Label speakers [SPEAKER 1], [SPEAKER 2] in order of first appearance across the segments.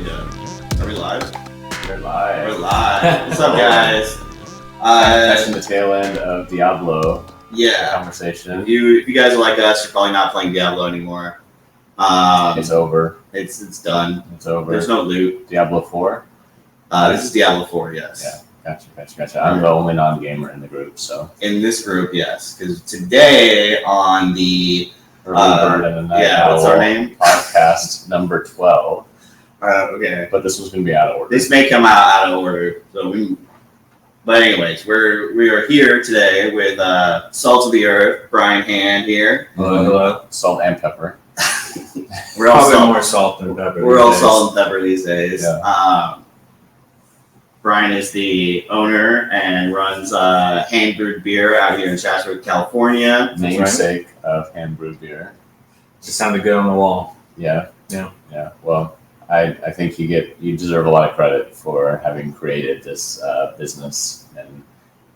[SPEAKER 1] we doing? Are we live?
[SPEAKER 2] We're live.
[SPEAKER 1] We're live. What's up, guys?
[SPEAKER 2] Catching the tail end of Diablo conversation.
[SPEAKER 1] If you guys are like us, you're probably not playing Diablo anymore.
[SPEAKER 2] It's over.
[SPEAKER 1] It's done.
[SPEAKER 2] It's over.
[SPEAKER 1] There's no loot.
[SPEAKER 2] Diablo 4?
[SPEAKER 1] This is Diablo 4, yes.
[SPEAKER 2] Yeah, gotcha. I'm the only non-gamer in the group, so.
[SPEAKER 1] In this group, yes. Because today on the
[SPEAKER 2] Bird and the Night
[SPEAKER 1] what's our name?
[SPEAKER 2] Podcast number 12.
[SPEAKER 1] Okay.
[SPEAKER 2] But this was going to be out of order.
[SPEAKER 1] This may come out of order. But anyways, we are here today with Salt of the Earth, Brian Hand here.
[SPEAKER 2] Hello. Salt and pepper.
[SPEAKER 3] We're all more salt than pepper.
[SPEAKER 1] We're all salt and pepper these days.
[SPEAKER 2] Yeah.
[SPEAKER 1] Brian is the owner and runs Hand Brewed Beer out here in Chatsworth, California.
[SPEAKER 2] Namesake of Hand Brewed Beer.
[SPEAKER 3] Just sounded good on the wall.
[SPEAKER 2] Yeah.
[SPEAKER 3] Yeah.
[SPEAKER 2] Well, I think you deserve a lot of credit for having created this business, and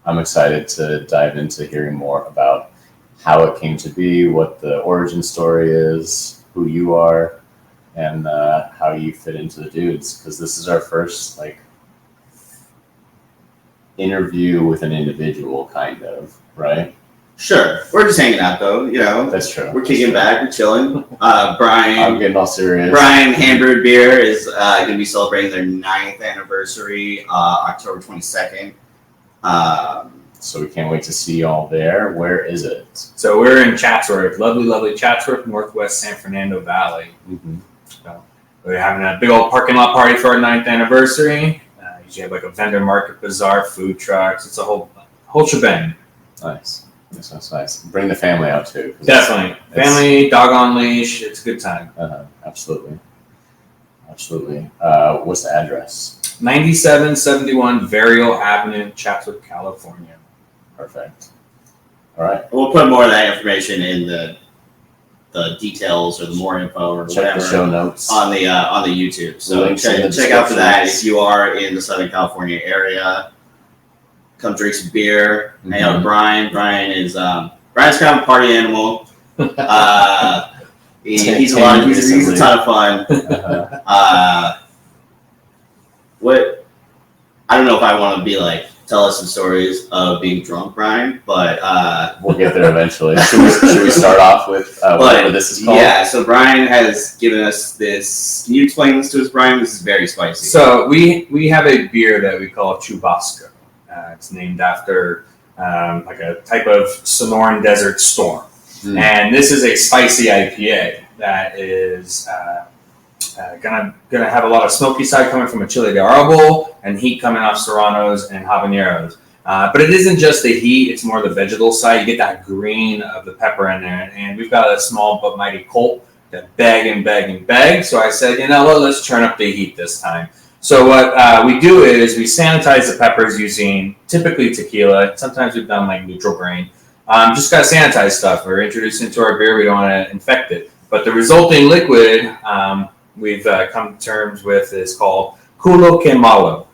[SPEAKER 2] I'm excited to dive into hearing more about how it came to be, what the origin story is, who you are, and how you fit into the dudes. Because this is our first interview with an individual, kind of, right?
[SPEAKER 1] Sure. We're just hanging out, though.
[SPEAKER 2] That's true.
[SPEAKER 1] We're kicking back. We're chilling. Brian.
[SPEAKER 2] I'm getting all serious.
[SPEAKER 1] Brian Hand Brewed Beer is going to be celebrating their 9th anniversary, October 22nd.
[SPEAKER 2] So we can't wait to see y'all there. Where is it?
[SPEAKER 3] So we're in Chatsworth, lovely Chatsworth, Northwest San Fernando Valley.
[SPEAKER 2] Mm-hmm.
[SPEAKER 3] So we're having a big old parking lot party for our 9th anniversary. Usually have a vendor market, bazaar, food trucks. It's a whole shebang.
[SPEAKER 2] Nice. Bring the family out too.
[SPEAKER 3] Definitely. Family, dog on leash. It's a good time.
[SPEAKER 2] Absolutely. What's the address?
[SPEAKER 3] 9771 Varial Avenue, Chatsworth, California.
[SPEAKER 2] Perfect. All right.
[SPEAKER 1] We'll put more of that information in the details or the more info or
[SPEAKER 2] Check
[SPEAKER 1] whatever
[SPEAKER 2] the show notes
[SPEAKER 1] on the YouTube. So check out for that if you are in the Southern California area. Come drink some beer. Hang out with Brian. Brian's kind of a party animal. He's a ton of fun. I don't know if I want to be tell us some stories of being drunk, Brian, but
[SPEAKER 2] we'll get there eventually. Should we start off with whatever this is called?
[SPEAKER 1] Yeah, so Brian has given us this. Can you explain this to us, Brian? This is very spicy.
[SPEAKER 3] So we have a beer that we call Chubasco. It's named after a type of Sonoran Desert storm. And this is a spicy IPA that is gonna have a lot of smoky side coming from a chile de árbol and heat coming off serranos and habaneros. But it isn't just the heat; it's more the vegetal side. You get that green of the pepper in there, and we've got a small but mighty colt that beg. So I said, let's turn up the heat this time. So what we do is we sanitize the peppers using typically tequila. Sometimes we've done neutral grain. Just got to sanitize stuff. We're introducing to our beer. We don't want to infect it. But the resulting liquid we've come to terms with is called culo que malo.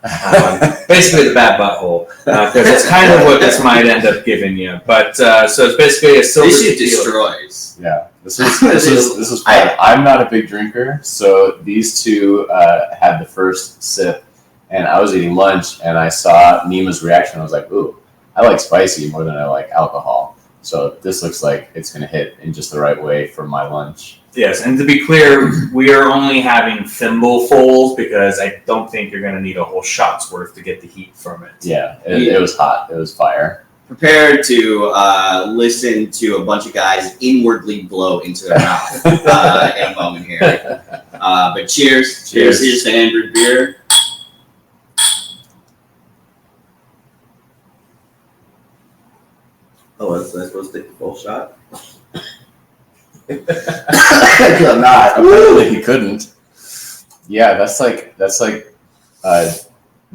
[SPEAKER 3] Basically the bad butthole. Because it's kind of what this might end up giving you. But so it's basically a silver
[SPEAKER 1] this shit
[SPEAKER 3] tequila.
[SPEAKER 1] destroys.
[SPEAKER 2] Yeah. This is fun. I'm not a big drinker, so these two had the first sip, and I was eating lunch, and I saw Nima's reaction. I was like, "Ooh, I like spicy more than I like alcohol." So this looks like it's going to hit in just the right way for my lunch.
[SPEAKER 3] Yes, and to be clear, we are only having thimblefuls because I don't think you're going to need a whole shot's worth to get the heat from it.
[SPEAKER 2] Yeah, it was hot. It was fire.
[SPEAKER 1] Prepare to listen to a bunch of guys inwardly blow into their mouth in a moment here. But cheers. Here's to Hand Brewed Beer. Oh, was I supposed to take the full shot?
[SPEAKER 2] I'm not. Apparently he couldn't. Yeah, that's like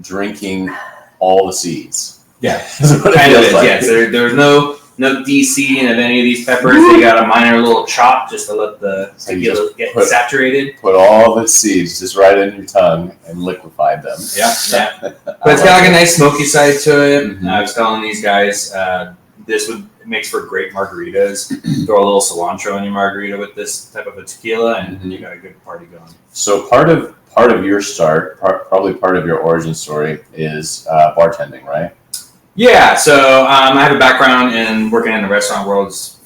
[SPEAKER 2] drinking all the seeds.
[SPEAKER 3] Yeah, kind of is. Yes, there's no de-seeding of any of these peppers. They got a minor little chop just to let the tequila get saturated.
[SPEAKER 2] Put all the seeds just right in your tongue and liquefy them.
[SPEAKER 3] Yeah. But it's got a nice smoky side to it. Mm-hmm. I was telling these guys it makes for great margaritas. Throw a little cilantro in your margarita with this type of a tequila, and you got a good party going.
[SPEAKER 2] So part of part of your start, probably part of your origin story is bartending, right?
[SPEAKER 3] Yeah, so I have a background in working in the restaurant world as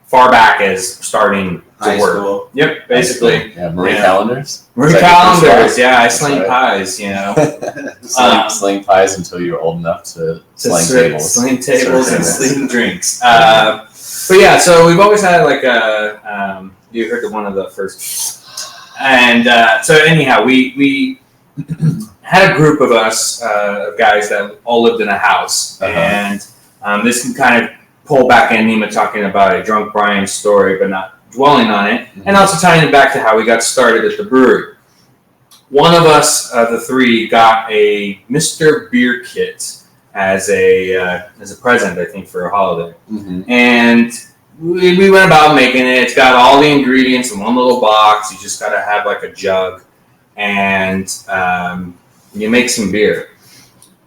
[SPEAKER 3] far back as starting to
[SPEAKER 1] High
[SPEAKER 3] work.
[SPEAKER 1] school.
[SPEAKER 3] Yep, basically.
[SPEAKER 2] Yeah, Marie Callender's.
[SPEAKER 3] Marie
[SPEAKER 2] Is that your
[SPEAKER 3] Callender's,
[SPEAKER 2] first
[SPEAKER 3] yeah, I
[SPEAKER 2] That's
[SPEAKER 3] sling
[SPEAKER 2] right.
[SPEAKER 3] pies, you know.
[SPEAKER 2] Sling pies until you're old enough to sling tables.
[SPEAKER 3] Sling tables and
[SPEAKER 2] Serve
[SPEAKER 3] sling drinks. But yeah, so we've always had like a, you heard one of the first. And so anyhow, we had a group of us guys that all lived in a house. And this can kind of pull back in Nima talking about a drunk Brian story, but not dwelling on it. And also tying it back to how we got started at the brewery. One of us, the three, got a Mr. Beer kit as a present, I think, for a holiday. And we went about making it. It's got all the ingredients in one little box. You just got to have like a jug, and you make some beer.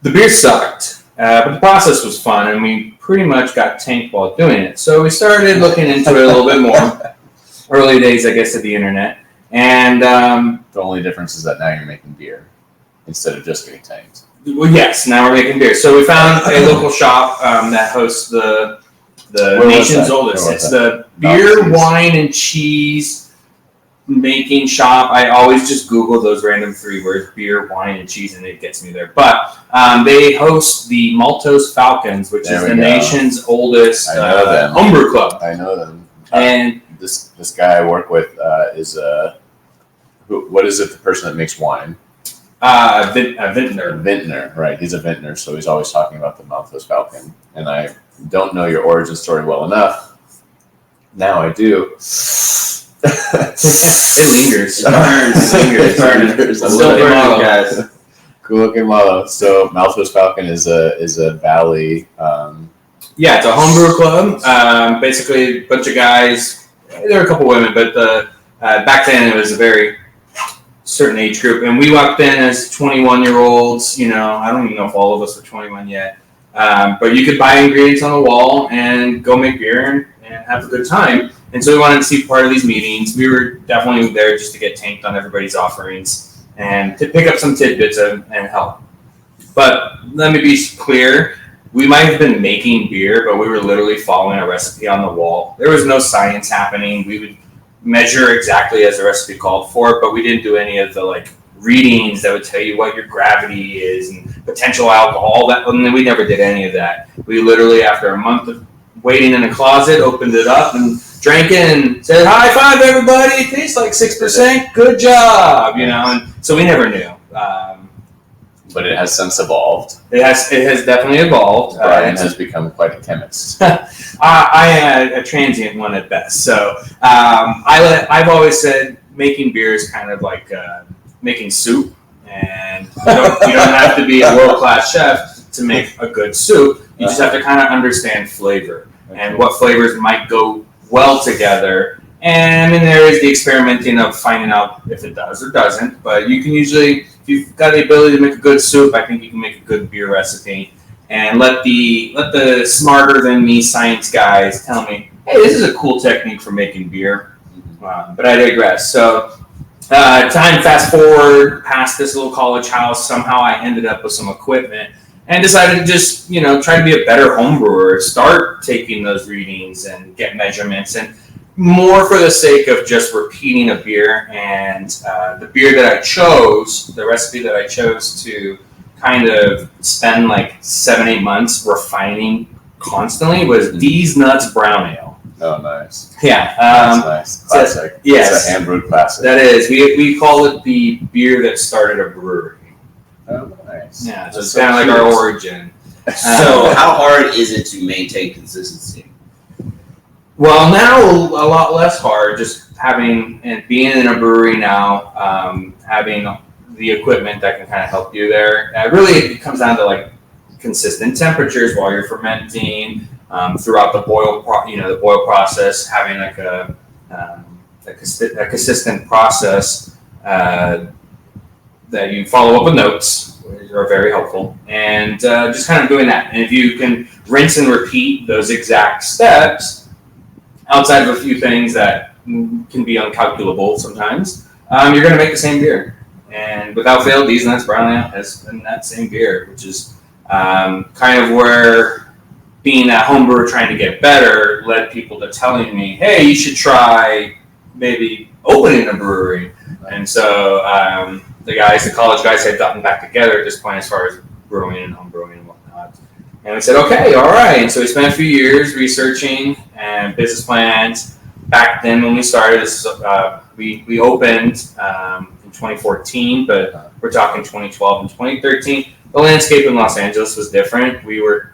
[SPEAKER 3] The beer sucked, but the process was fun, and we pretty much got tanked while doing it. So we started looking into it a little bit more. Early days, I guess, of the internet. And
[SPEAKER 2] the only difference is that now you're making beer instead of just getting tanked.
[SPEAKER 3] Well, yes, now we're making beer. So we found a local shop that hosts the nation's oldest. It's the beer, wine, and cheese making shop. I always just Google those random 3 words, beer, wine, and cheese, and it gets me there. But they host the Maltose Falcons, which is the nation's oldest homebrew club.
[SPEAKER 2] I know them.
[SPEAKER 3] And
[SPEAKER 2] this guy I work with is what is it? The person that makes wine.
[SPEAKER 3] A vintner.
[SPEAKER 2] Vintner, right? He's a vintner, so he's always talking about the Maltose Falcon. And I don't know your origin story well enough. Now I do.
[SPEAKER 3] It lingers.
[SPEAKER 1] It burns. Still burning, guys.
[SPEAKER 2] Cool looking model. So Maltose Falcon is a valley.
[SPEAKER 3] Yeah, it's a homebrew club. Basically, a bunch of guys. There were a couple women, but back then it was a very certain age group, and we walked in as 21-year-olds. You know, I don't even know if all of us were 21 yet, but you could buy ingredients on the wall and go make beer and have a good time. And so we wanted to see part of these meetings. We were definitely there just to get tanked on everybody's offerings and to pick up some tidbits and help. But let me be clear. We might have been making beer, but we were literally following a recipe on the wall. There was no science happening. We would measure exactly as the recipe called for, but we didn't do any of the like readings that would tell you what your gravity is and potential alcohol. And we never did any of that. We literally, after a month of waiting in a closet, opened it up and drank it and said, "High five, everybody! It tastes like 6%. Good job!" You know, and so we never knew.
[SPEAKER 2] But it has since evolved.
[SPEAKER 3] It has definitely evolved.
[SPEAKER 2] Brian has become quite a chemist.
[SPEAKER 3] I am a transient one at best. So I've always said making beer is kind of like making soup, and you don't have to be a world-class chef to make a good soup. You just have to kind of understand flavor and what flavors might go well together. And I mean, there is the experimenting of finding out if it does or doesn't. But you can usually, if you've got the ability to make a good soup, I think you can make a good beer recipe. And let the smarter than me science guys tell me, hey, this is a cool technique for making beer. But I digress. So time fast forward past this little college house. Somehow I ended up with some equipment and decided to just, try to be a better home brewer, start taking those readings and get measurements, and more for the sake of just repeating a beer. And the beer that I chose, the recipe that I chose to kind of spend like 7-8 months refining constantly was D's Nuts Brown Ale.
[SPEAKER 2] Oh, nice.
[SPEAKER 3] Yeah.
[SPEAKER 2] That's nice. Classic.
[SPEAKER 3] Yes.
[SPEAKER 2] It's a hand-brewed classic.
[SPEAKER 3] That is. We call it the beer that started a brewery.
[SPEAKER 2] Oh, nice.
[SPEAKER 3] Yeah, so it's kind of like our origin.
[SPEAKER 1] So how hard is it to maintain consistency?
[SPEAKER 3] Well, now a lot less hard, just having and being in a brewery now, having the equipment that can kind of help you there. Really, it comes down to like consistent temperatures while you're fermenting, throughout the boil process, having like a consistent process that you follow up with notes are very helpful, and just kind of doing that. And if you can rinse and repeat those exact steps outside of a few things that can be uncalculable sometimes, you're going to make the same beer. And without fail, D's Nuts Brown Ale has been that same beer, which is kind of where being a home brewer trying to get better led people to telling me, hey, you should try maybe opening a brewery. And so the college guys had gotten back together at this point as far as brewing and home brewing and whatnot. And we said, okay, all right. And so we spent a few years researching and business plans. Back then when we started, we opened in 2014, but we're talking 2012 and 2013. The landscape in Los Angeles was different. We were,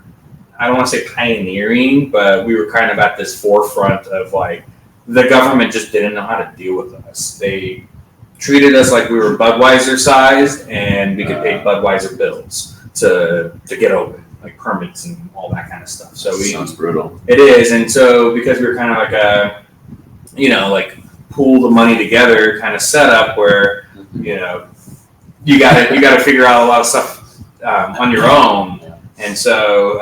[SPEAKER 3] I don't want to say pioneering, but we were kind of at this forefront of like, the government just didn't know how to deal with us. They treated us like we were Budweiser sized and we could pay Budweiser bills to get open, like permits and all that kind of stuff. So
[SPEAKER 2] sounds brutal.
[SPEAKER 3] It is. And so because we were kind of like a, like pool the money together kind of setup where, you gotta figure out a lot of stuff on your own. And so,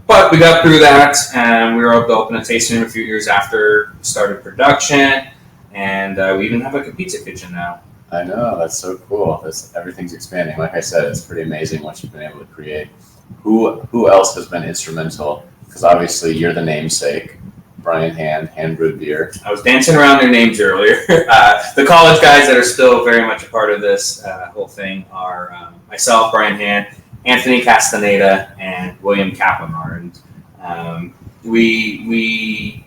[SPEAKER 3] but we got through that, and we were able to open a tasting room a few years after we started production, and we even have like a pizza kitchen now.
[SPEAKER 2] I know, that's so cool. Everything's expanding. Like I said, it's pretty amazing what you've been able to create. Who else has been instrumental? Because obviously you're the namesake, Brian Hand Brewed Beer.
[SPEAKER 3] I was dancing around their names earlier. The college guys that are still very much a part of this whole thing are myself, Brian Hand, Anthony Castaneda, and William Kaplinar. And we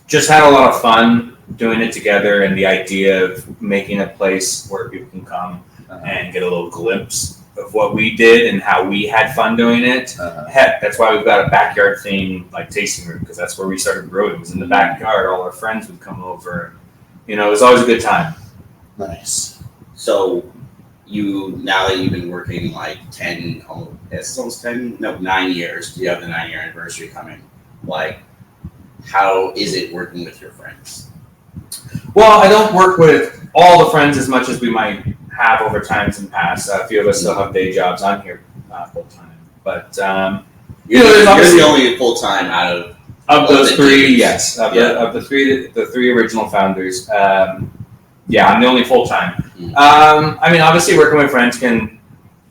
[SPEAKER 3] just had a lot of fun doing it together, and the idea of making a place where people can come and get a little glimpse of what we did and how we had fun doing it. Heck, that's why we've got a backyard theme like tasting room, because that's where we started brewing. It was in the backyard. All our friends would come over. It was always a good time.
[SPEAKER 2] Nice.
[SPEAKER 1] So now that you've been working like 9 years, you have the 9-year anniversary coming, like how is it working with your friends?
[SPEAKER 3] Well, I don't work with all the friends as much as we might have over times in the past. A few of us still have day jobs. I'm here full time, but
[SPEAKER 1] you're the only full time out
[SPEAKER 3] of those three. Yes, of the three original founders. I'm the only full time. Obviously, working with friends can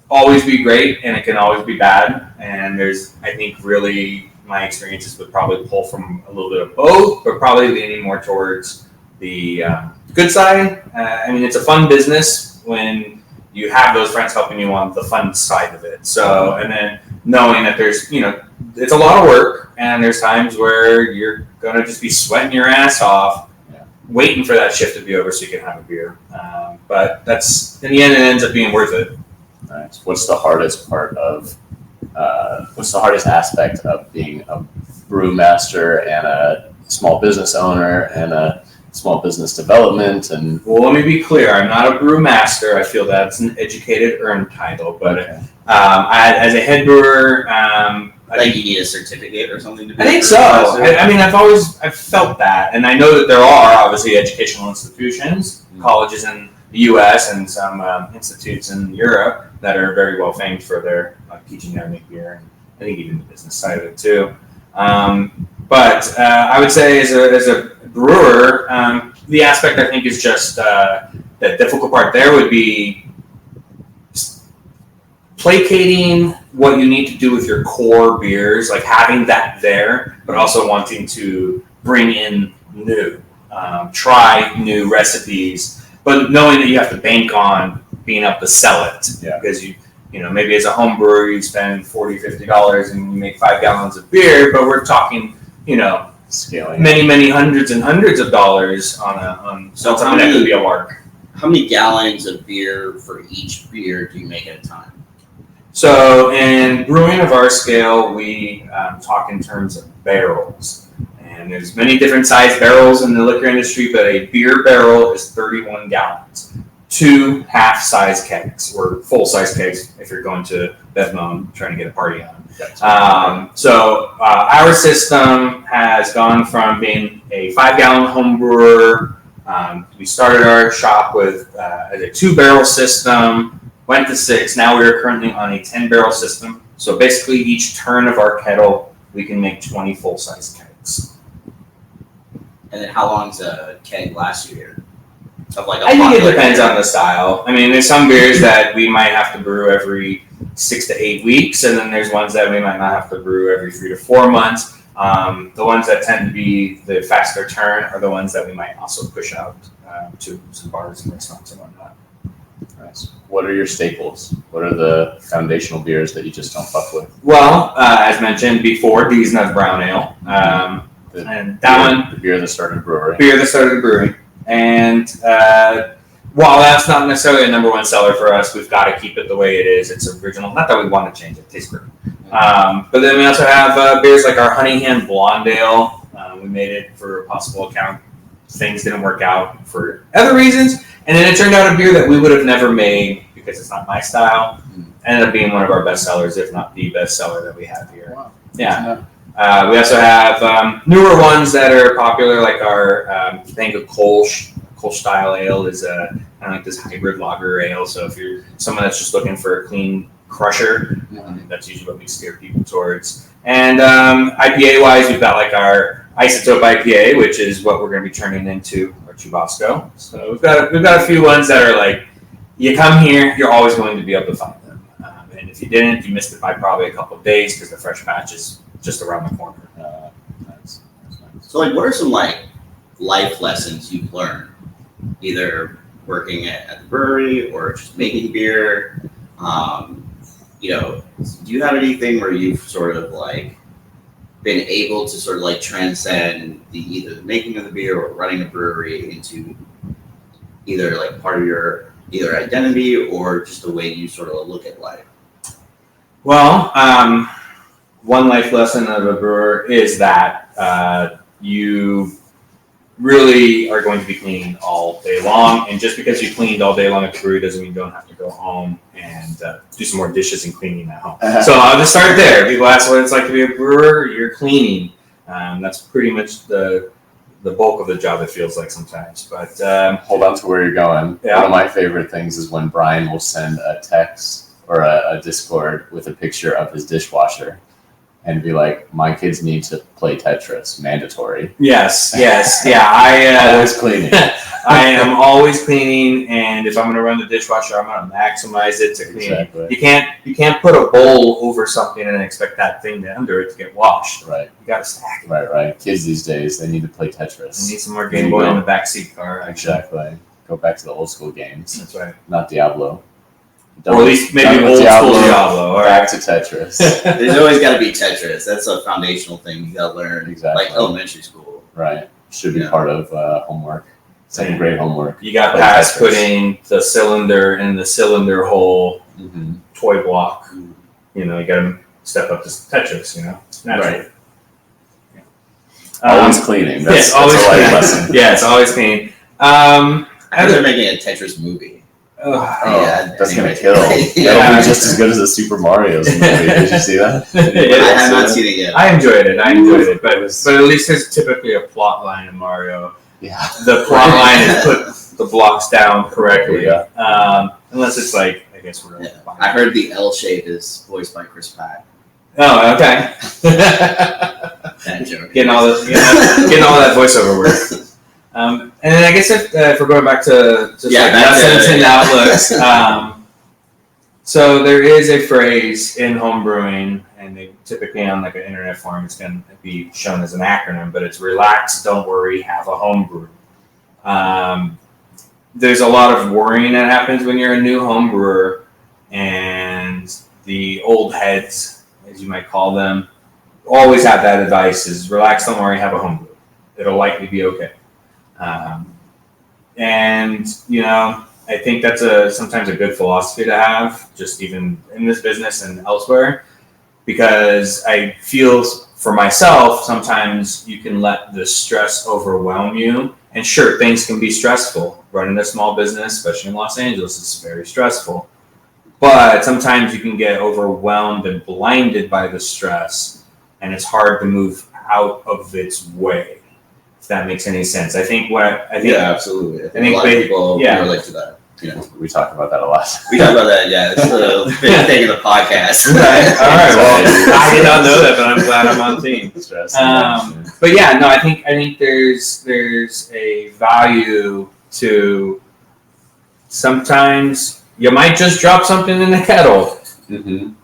[SPEAKER 3] always be great, and it can always be bad. And I think, really, my experiences would probably pull from a little bit of both, but probably leaning more towards the good side. It's a fun business when you have those friends helping you on the fun side of it. So, and then knowing that there's, it's a lot of work, and there's times where you're gonna just be sweating your ass off, waiting for that shift to be over so you can have a beer. But that's, in the end, it ends up being worth it.
[SPEAKER 2] Nice. What's the hardest aspect of being a brewmaster and a small business owner and a small business development? And
[SPEAKER 3] well, let me be clear. I'm not a brewmaster. I feel that's an educated, earned title. But as a head brewer,
[SPEAKER 1] you need a certificate or something to be.
[SPEAKER 3] I think so. I've felt that, and I know that there are obviously educational institutions, colleges in the U.S. and some institutes in Europe that are very well famed for their teaching how to make beer, and I think even the business side of it too. But I would say as a brewer, the aspect I think is just the difficult part there would be placating what you need to do with your core beers, like having that there, but also wanting to bring in new, try new recipes, but knowing that you have to bank on being able to sell it.
[SPEAKER 2] Yeah.
[SPEAKER 3] Because maybe as a home brewer, you spend $40, $50 and you make 5 gallons of beer, but we're talking,
[SPEAKER 2] scaling
[SPEAKER 3] many hundreds and hundreds of dollars on something that could be a lark.
[SPEAKER 1] How many gallons of beer for each beer do you make at a time?
[SPEAKER 3] So in brewing of our scale, we talk in terms of barrels. And there's many different size barrels in the liquor industry, but a beer barrel is 31 gallons. 2 half-size kegs, or full-size kegs if you're going to Bevmo trying to get a party on. So our system has gone from being a 5-gallon home brewer. We started our shop with a 2-barrel system, went to 6. Now we are currently on a 10-barrel system. So basically each turn of our kettle, we can make 20 full-size kegs.
[SPEAKER 1] And then how long does a keg last you here? of like a
[SPEAKER 3] I think it
[SPEAKER 1] popular
[SPEAKER 3] depends
[SPEAKER 1] beer?
[SPEAKER 3] on the style. I mean, there's some beers that we might have to brew every 6 to 8 weeks, and then there's ones that we might not have to brew every 3 to 4 months. The ones that tend to be the faster turn are the ones that we might also push out to some bars and restaurants and whatnot.
[SPEAKER 2] Nice. What are your staples? What are the foundational beers that you just don't fuck with?
[SPEAKER 3] Well, as mentioned before, D's Nuts Brown Ale. And that one,
[SPEAKER 2] the beer that started brewery.
[SPEAKER 3] beer that started brewing. And while that's not necessarily a number one seller for us, we've got to keep it the way it is. It's original. Not that we want to change it. It tastes great. But then we also have beers like our Honey Hand Blonde Ale. We made it for a possible account. Things didn't work out for other reasons. And then it turned out a beer that we would have never made because it's not my style. Ended up being one of our best sellers, if not the best seller that we have here.
[SPEAKER 2] Wow.
[SPEAKER 3] Yeah. We also have newer ones that are popular, like our Bank of Kolsch style ale is kind of like this hybrid lager ale. So if you're someone that's just looking for a clean crusher, that's usually what we steer people towards. And IPA wise, we've got like our Isotope IPA, which is what we're going to be turning into our Chubasco. So we've got a few ones that are like, you come here, you're always going to be able to find them. And if you didn't, you missed it by probably a couple of days because the fresh batch is just around the corner.
[SPEAKER 2] Nice.
[SPEAKER 1] So like, what are some like life lessons you've learned, either working at the brewery or just making beer? Do you have anything where you've sort of like been able to sort of like transcend either the making of the beer or running a brewery into either like part of your either identity or just the way you sort of look at life?
[SPEAKER 3] Well, one life lesson of a brewer is that you really are going to be cleaning all day long. And just because you cleaned all day long at the brewery doesn't mean you don't have to go home and do some more dishes and cleaning at home. So I'll just start there. People ask what it's like to be a brewer. You're cleaning. That's pretty much the bulk of the job, it feels like sometimes. But
[SPEAKER 2] hold on to where you're going.
[SPEAKER 3] Yeah.
[SPEAKER 2] One of my favorite things is when Brian will send a text or a Discord with a picture of his dishwasher and be like, my kids need to play Tetris, mandatory.
[SPEAKER 3] Yes, yeah.
[SPEAKER 2] Always cleaning.
[SPEAKER 3] I am always cleaning, and if I'm going to run the dishwasher, I'm going to maximize it to clean.
[SPEAKER 2] Exactly.
[SPEAKER 3] You can't put a bowl over something and expect that thing under it to get washed.
[SPEAKER 2] Right.
[SPEAKER 3] You got to stack it.
[SPEAKER 2] Right. Kids these days, they need to play Tetris.
[SPEAKER 3] I need some more Game Boy in the backseat car. Actually.
[SPEAKER 2] Exactly. Go back to the old school games.
[SPEAKER 3] That's right.
[SPEAKER 2] Not Diablo.
[SPEAKER 3] Or at least maybe old school Diablo. All right.
[SPEAKER 2] Back to Tetris.
[SPEAKER 1] There's always got to be Tetris. That's a foundational thing you got to learn,
[SPEAKER 2] Exactly.
[SPEAKER 1] like elementary school.
[SPEAKER 2] Right. Should be
[SPEAKER 1] Yeah.
[SPEAKER 2] part of homework. Second grade homework.
[SPEAKER 3] You got
[SPEAKER 2] Play
[SPEAKER 3] past
[SPEAKER 2] Tetris.
[SPEAKER 3] putting the cylinder in the cylinder hole
[SPEAKER 2] Mm-hmm.
[SPEAKER 3] toy block. You know, you got to step up to Tetris. You know, naturally.
[SPEAKER 1] Right.
[SPEAKER 2] Always cleaning. That's
[SPEAKER 3] always
[SPEAKER 2] a life
[SPEAKER 3] clean.
[SPEAKER 2] lesson.
[SPEAKER 3] Yeah, it's always clean.
[SPEAKER 1] I heard they're making a Tetris movie.
[SPEAKER 2] Oh, that's
[SPEAKER 1] anyway.
[SPEAKER 2] gonna kill.
[SPEAKER 1] Yeah.
[SPEAKER 2] That'll be just as good as the Super Mario's movie. Did you see that?
[SPEAKER 1] I have not seen it yet.
[SPEAKER 3] I enjoyed it, but at least there's typically a plot line in Mario.
[SPEAKER 2] Yeah.
[SPEAKER 3] The plot line is put the blocks down correctly.
[SPEAKER 2] Yeah.
[SPEAKER 3] Unless it's like, I guess we're.
[SPEAKER 1] Yeah. I heard the L shape is voiced by Chris Pratt.
[SPEAKER 3] Oh, okay.
[SPEAKER 1] That joke.
[SPEAKER 3] getting all that voiceover work. And then I guess if we're going back to just
[SPEAKER 1] Yeah,
[SPEAKER 3] like
[SPEAKER 1] back to-
[SPEAKER 3] lessons and outlooks, so there is a phrase in home brewing, and they typically on like an internet forum, it's going to be shown as an acronym, but it's relax, don't worry, have a home brew. There's a lot of worrying that happens when you're a new home brewer, and the old heads, as you might call them, always have that advice: is relax, don't worry, have a home brew. It'll likely be okay. And you know, I think that's sometimes a good philosophy to have, just even in this business and elsewhere, because I feel for myself sometimes you can let the stress overwhelm you. And sure, things can be stressful. Running a small business, especially in Los Angeles, is very stressful. But sometimes you can get overwhelmed and blinded by the stress, and it's hard to move out of its way. If that makes any sense.
[SPEAKER 1] Yeah, absolutely. I think
[SPEAKER 3] think
[SPEAKER 1] a lot of people
[SPEAKER 3] yeah.
[SPEAKER 1] relate to that. You know,
[SPEAKER 2] We talk about that a lot.
[SPEAKER 1] we talk about that. Yeah, it's the big thing in the podcast.
[SPEAKER 3] All right. Well, I did not know that, but I'm glad I'm on team.
[SPEAKER 2] Stress.
[SPEAKER 3] But yeah, no, I think there's a value to sometimes you might just drop something in the kettle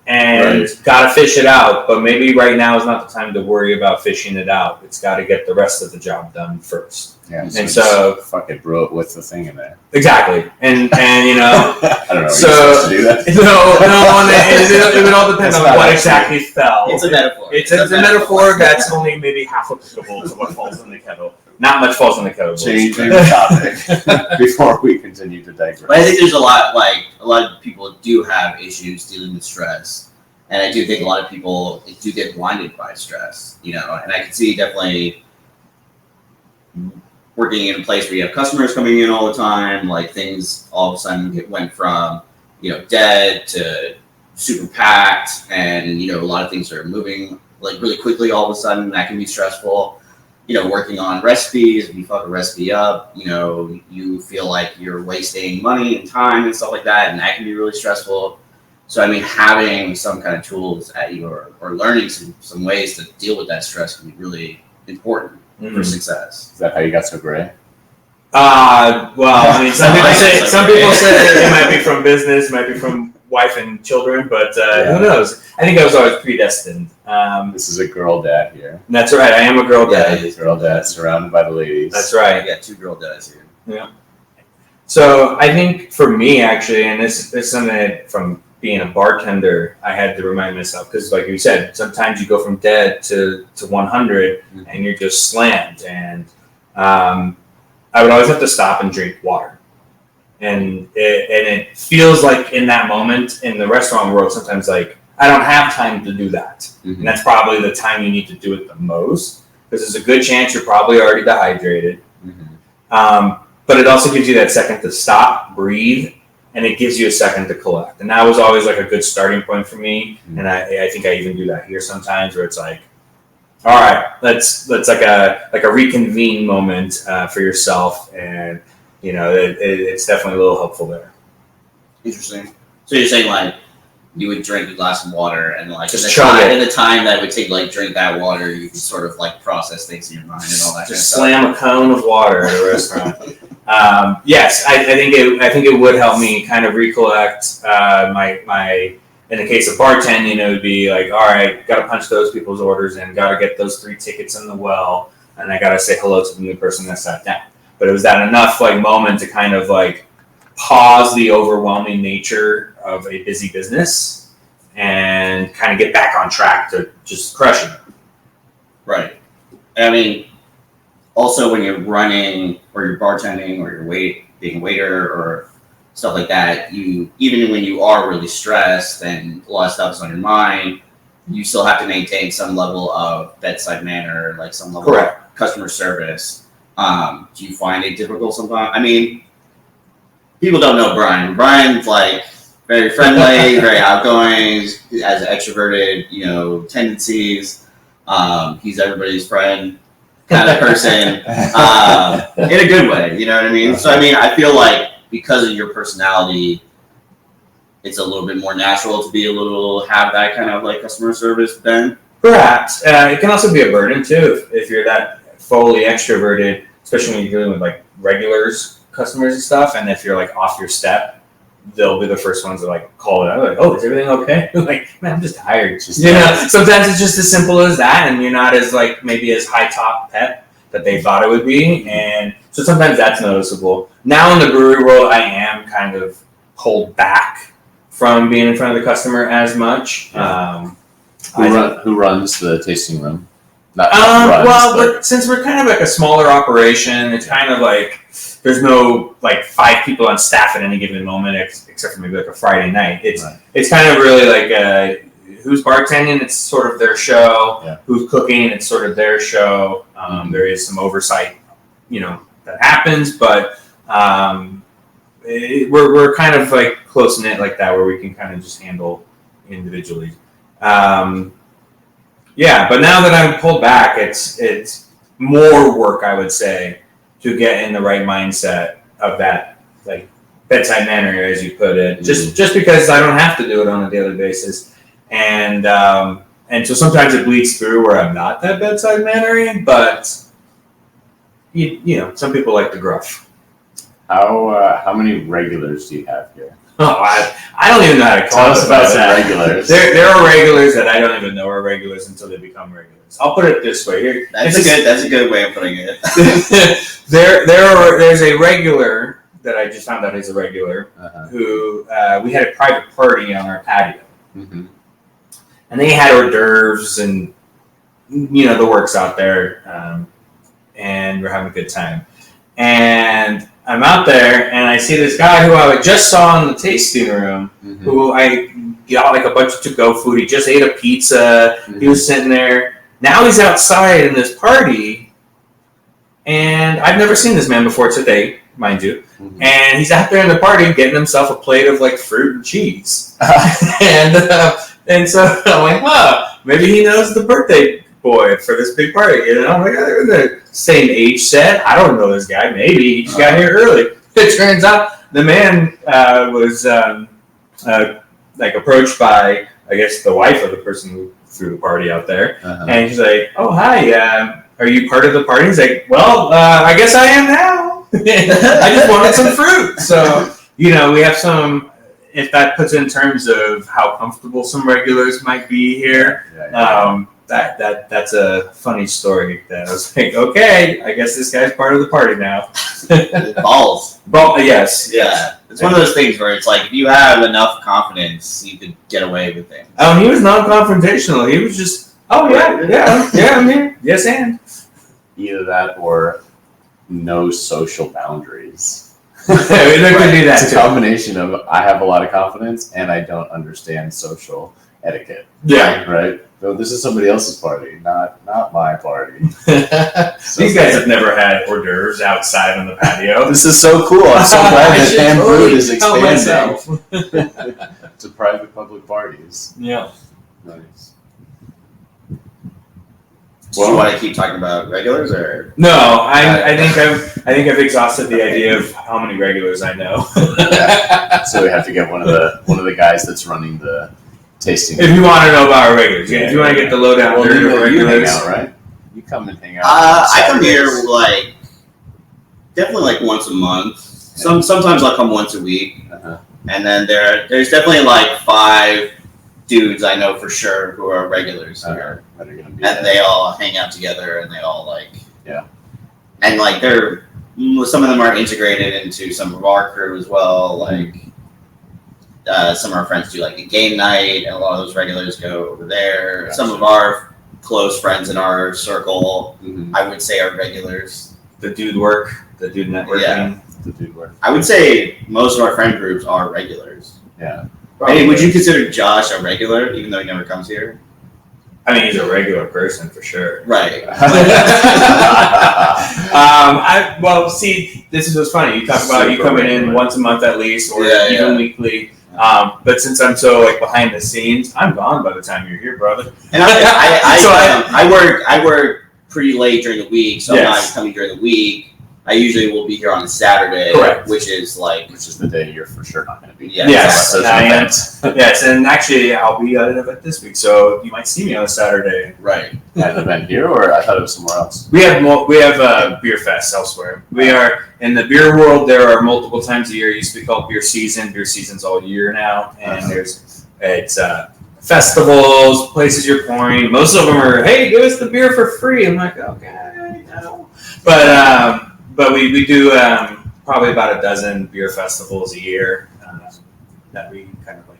[SPEAKER 3] and gotta fish it out. But maybe right now is not the time to worry about fishing it out. It's got to get the rest of the job done first.
[SPEAKER 2] Yeah,
[SPEAKER 3] and so
[SPEAKER 2] fucking brew it with the thing in there.
[SPEAKER 3] Exactly, and you know,
[SPEAKER 2] I don't know.
[SPEAKER 3] So
[SPEAKER 2] you're supposed to do that?
[SPEAKER 3] No, it would all depend on what exactly fell.
[SPEAKER 1] It's a metaphor.
[SPEAKER 3] It's a metaphor that's only maybe half applicable to what falls in the kettle. Not much falls in the kettle.
[SPEAKER 2] Changing the topic before we continue to digress.
[SPEAKER 1] But I think there's a lot of people do have issues dealing with stress, and I do think a lot of people do get blinded by stress. You know, and I can see definitely working in a place where you have customers coming in all the time, like things all of a sudden went from, you know, dead to super packed, and, you know, a lot of things are moving like really quickly all of a sudden. That can be stressful. You know, working on recipes, if you fuck a recipe up, you know, you feel like you're wasting money and time and stuff like that, and that can be really stressful. So, I mean, having some kind of tools at your, or learning some ways to deal with that stress can be really important for success.
[SPEAKER 2] Is that how you got so great?
[SPEAKER 3] Well, I mean, some people say it might be from business, might be from wife and children, but who knows? I think I was always predestined.
[SPEAKER 2] This is a girl dad here.
[SPEAKER 3] That's right. I am a girl dad.
[SPEAKER 2] Girl dad surrounded by the ladies.
[SPEAKER 3] That's right.
[SPEAKER 1] I got 2 girl dads here.
[SPEAKER 3] Yeah. So I think for me, actually, and this is something that from being a bartender, I had to remind myself, because like you said, sometimes you go from dead to 100 and you're just slammed. And I would always have to stop and drink water. And it feels like in that moment in the restaurant world, sometimes like I don't have time to do that. And that's probably the time you need to do it the most, because there's a good chance you're probably already dehydrated. But it also gives you that second to stop, breathe, and it gives you a second to collect. And that was always like a good starting point for me. And I think I even do that here sometimes, where it's like, all right, let's like a reconvene moment for yourself. And, you know, it's definitely a little helpful there.
[SPEAKER 1] Interesting. So you're saying like you would drink a glass of water, and like
[SPEAKER 3] just
[SPEAKER 1] in the time that it would take to like drink that water, you could sort of like process things in your mind and all that.
[SPEAKER 3] Just slam a cone of water at a restaurant. Yes, I think it would help me kind of recollect my. In the case of bartending, it would be like, all right, got to punch those people's orders in, got to get those 3 tickets in the well, and I got to say hello to the new person that sat down. But it was that enough like moment to kind of like pause the overwhelming nature of a busy business and kind of get back on track to just crushing it.
[SPEAKER 1] Right. I mean, also when you're running or you're bartending or you're being a waiter or stuff like that, even when you are really stressed and a lot of stuff is on your mind, you still have to maintain some level of bedside manner, like some level of customer service. Do you find it difficult sometimes? I mean, people don't know Brian. Brian's like very friendly, very outgoing, has extroverted, you know, tendencies. He's everybody's friend kind of person, in a good way, you know what I mean? So I mean, I feel like because of your personality, it's a little bit more natural to have that kind of like customer service bent.
[SPEAKER 3] Perhaps. It can also be a burden too, if you're that fully extroverted, especially when you're dealing with like regulars, customers and stuff, and if you're like off your step, they'll be the first ones to like call it out, like, oh, is everything okay? Like, man, I'm just tired. Sometimes it's just as simple as that, and you're not as like maybe as high top pep that they thought it would be, and so sometimes that's noticeable. Now in the brewery world, I am kind of pulled back from being in front of the customer as much.
[SPEAKER 2] Who runs the tasting room?
[SPEAKER 3] But since we're kind of like a smaller operation, it's kind of like there's no like 5 people on staff at any given moment, except for maybe like a Friday night. It's kind of really like who's bartending, it's sort of their show. Yeah. Who's cooking, it's sort of their show. There is some oversight, you know, that happens, but we're kind of like close knit like that, where we can kind of just handle individually. Yeah, but now that I'm pulled back, it's more work, I would say, to get in the right mindset of that like bedside manner, as you put it. Just because I don't have to do it on a daily basis, and so sometimes it bleeds through where I'm not that bedside mannery, but you know, some people like the gruff.
[SPEAKER 2] How many regulars do you have here?
[SPEAKER 3] Oh, I don't even know how to
[SPEAKER 2] Tell us about some
[SPEAKER 3] that.
[SPEAKER 2] regulars.
[SPEAKER 3] There are regulars that I don't even know are regulars until they become regulars. I'll put it this way. Here,
[SPEAKER 1] That's a good way of putting it.
[SPEAKER 3] there's a regular that I just found out is a regular who we had a private party on our patio, and they had hors d'oeuvres and the works out there, and we're having a good time. And I'm out there and I see this guy who I just saw in the tasting room, who I got like a bunch of to-go food. He just ate a pizza. He was sitting there. Now he's outside in this party, and I've never seen this man before today, mind you. And he's out there in the party getting himself a plate of like fruit and cheese. and so I'm like, maybe he knows the birthday boy for this big party. I'm like, they're the same age set. I don't know this guy. Maybe he just got here early. It turns out the man was like approached by, I guess, the wife of the person who threw the party out there, and he's like, "Oh, hi, are you part of the party?" He's like, "Well, I guess I am now. I just wanted some fruit." So we have some. If that puts in terms of how comfortable some regulars might be here, that's a funny story. That I was like, okay, I guess this guy's part of the party now.
[SPEAKER 1] Balls.
[SPEAKER 3] Yes.
[SPEAKER 1] Yeah. It's one of those things where it's like, if you have enough confidence, you could get away with things.
[SPEAKER 3] He was non-confrontational. He was just, I'm here. Yes, and.
[SPEAKER 2] Either that or no social boundaries.
[SPEAKER 3] Could do that
[SPEAKER 2] It's a combination of I have a lot of confidence and I don't understand social etiquette.
[SPEAKER 3] Yeah.
[SPEAKER 2] Right? So this is somebody else's party, not my party.
[SPEAKER 3] These guys have never had hors d'oeuvres outside on the patio.
[SPEAKER 2] This is so cool. I'm so glad that Dan Brewed is expanding to private public parties.
[SPEAKER 3] Yeah.
[SPEAKER 2] Nice.
[SPEAKER 1] Do you want to keep talking about regulars, or
[SPEAKER 3] no? I think I've exhausted the idea of how many regulars I know.
[SPEAKER 2] So we have to get one of the guys that's running the tasting.
[SPEAKER 3] If you want to know about our regulars, if you want to get the lowdown,
[SPEAKER 2] you hang out, right? You come and hang out.
[SPEAKER 1] I come here definitely like once a month. Sometimes I'll come once a week, and then there's definitely like 5 dudes I know for sure who are regulars here, and they all hang out together, and they all and like some of them are integrated into some of our crew as well. Like some of our friends do like a game night, and a lot of those regulars go over there. Gotcha. Some of our close friends in our circle, I would say, are regulars.
[SPEAKER 3] The dude networking.
[SPEAKER 2] Yeah, the dude work.
[SPEAKER 1] I would say most of our friend groups are regulars.
[SPEAKER 2] Yeah.
[SPEAKER 1] Hey, would you consider Josh a regular, even though he never comes here?
[SPEAKER 3] I mean, he's a regular person for sure.
[SPEAKER 1] Right.
[SPEAKER 3] Well, see, this is what's funny. You talk about you coming in once a month at least, or even weekly. But since I'm so like behind the scenes, I'm gone by the time you're here, brother.
[SPEAKER 1] And I work pretty late during the week, so I'm not coming during the week. I usually will be here on a Saturday,
[SPEAKER 3] correct?
[SPEAKER 1] Which is
[SPEAKER 2] the day you're for sure not going to be.
[SPEAKER 3] Yes, yes, and actually I'll be at an event this week, so you might see me on a Saturday.
[SPEAKER 1] Right.
[SPEAKER 2] At an event here, or I thought it was somewhere else.
[SPEAKER 3] We have beer fests elsewhere. We are in the beer world. There are multiple times a year. It used to be called beer season. Beer season's all year now, and it's festivals, places you're pouring. Most of them are, hey, give us the beer for free. I'm like, okay, no. But we do probably about a dozen beer festivals a year that we kind of like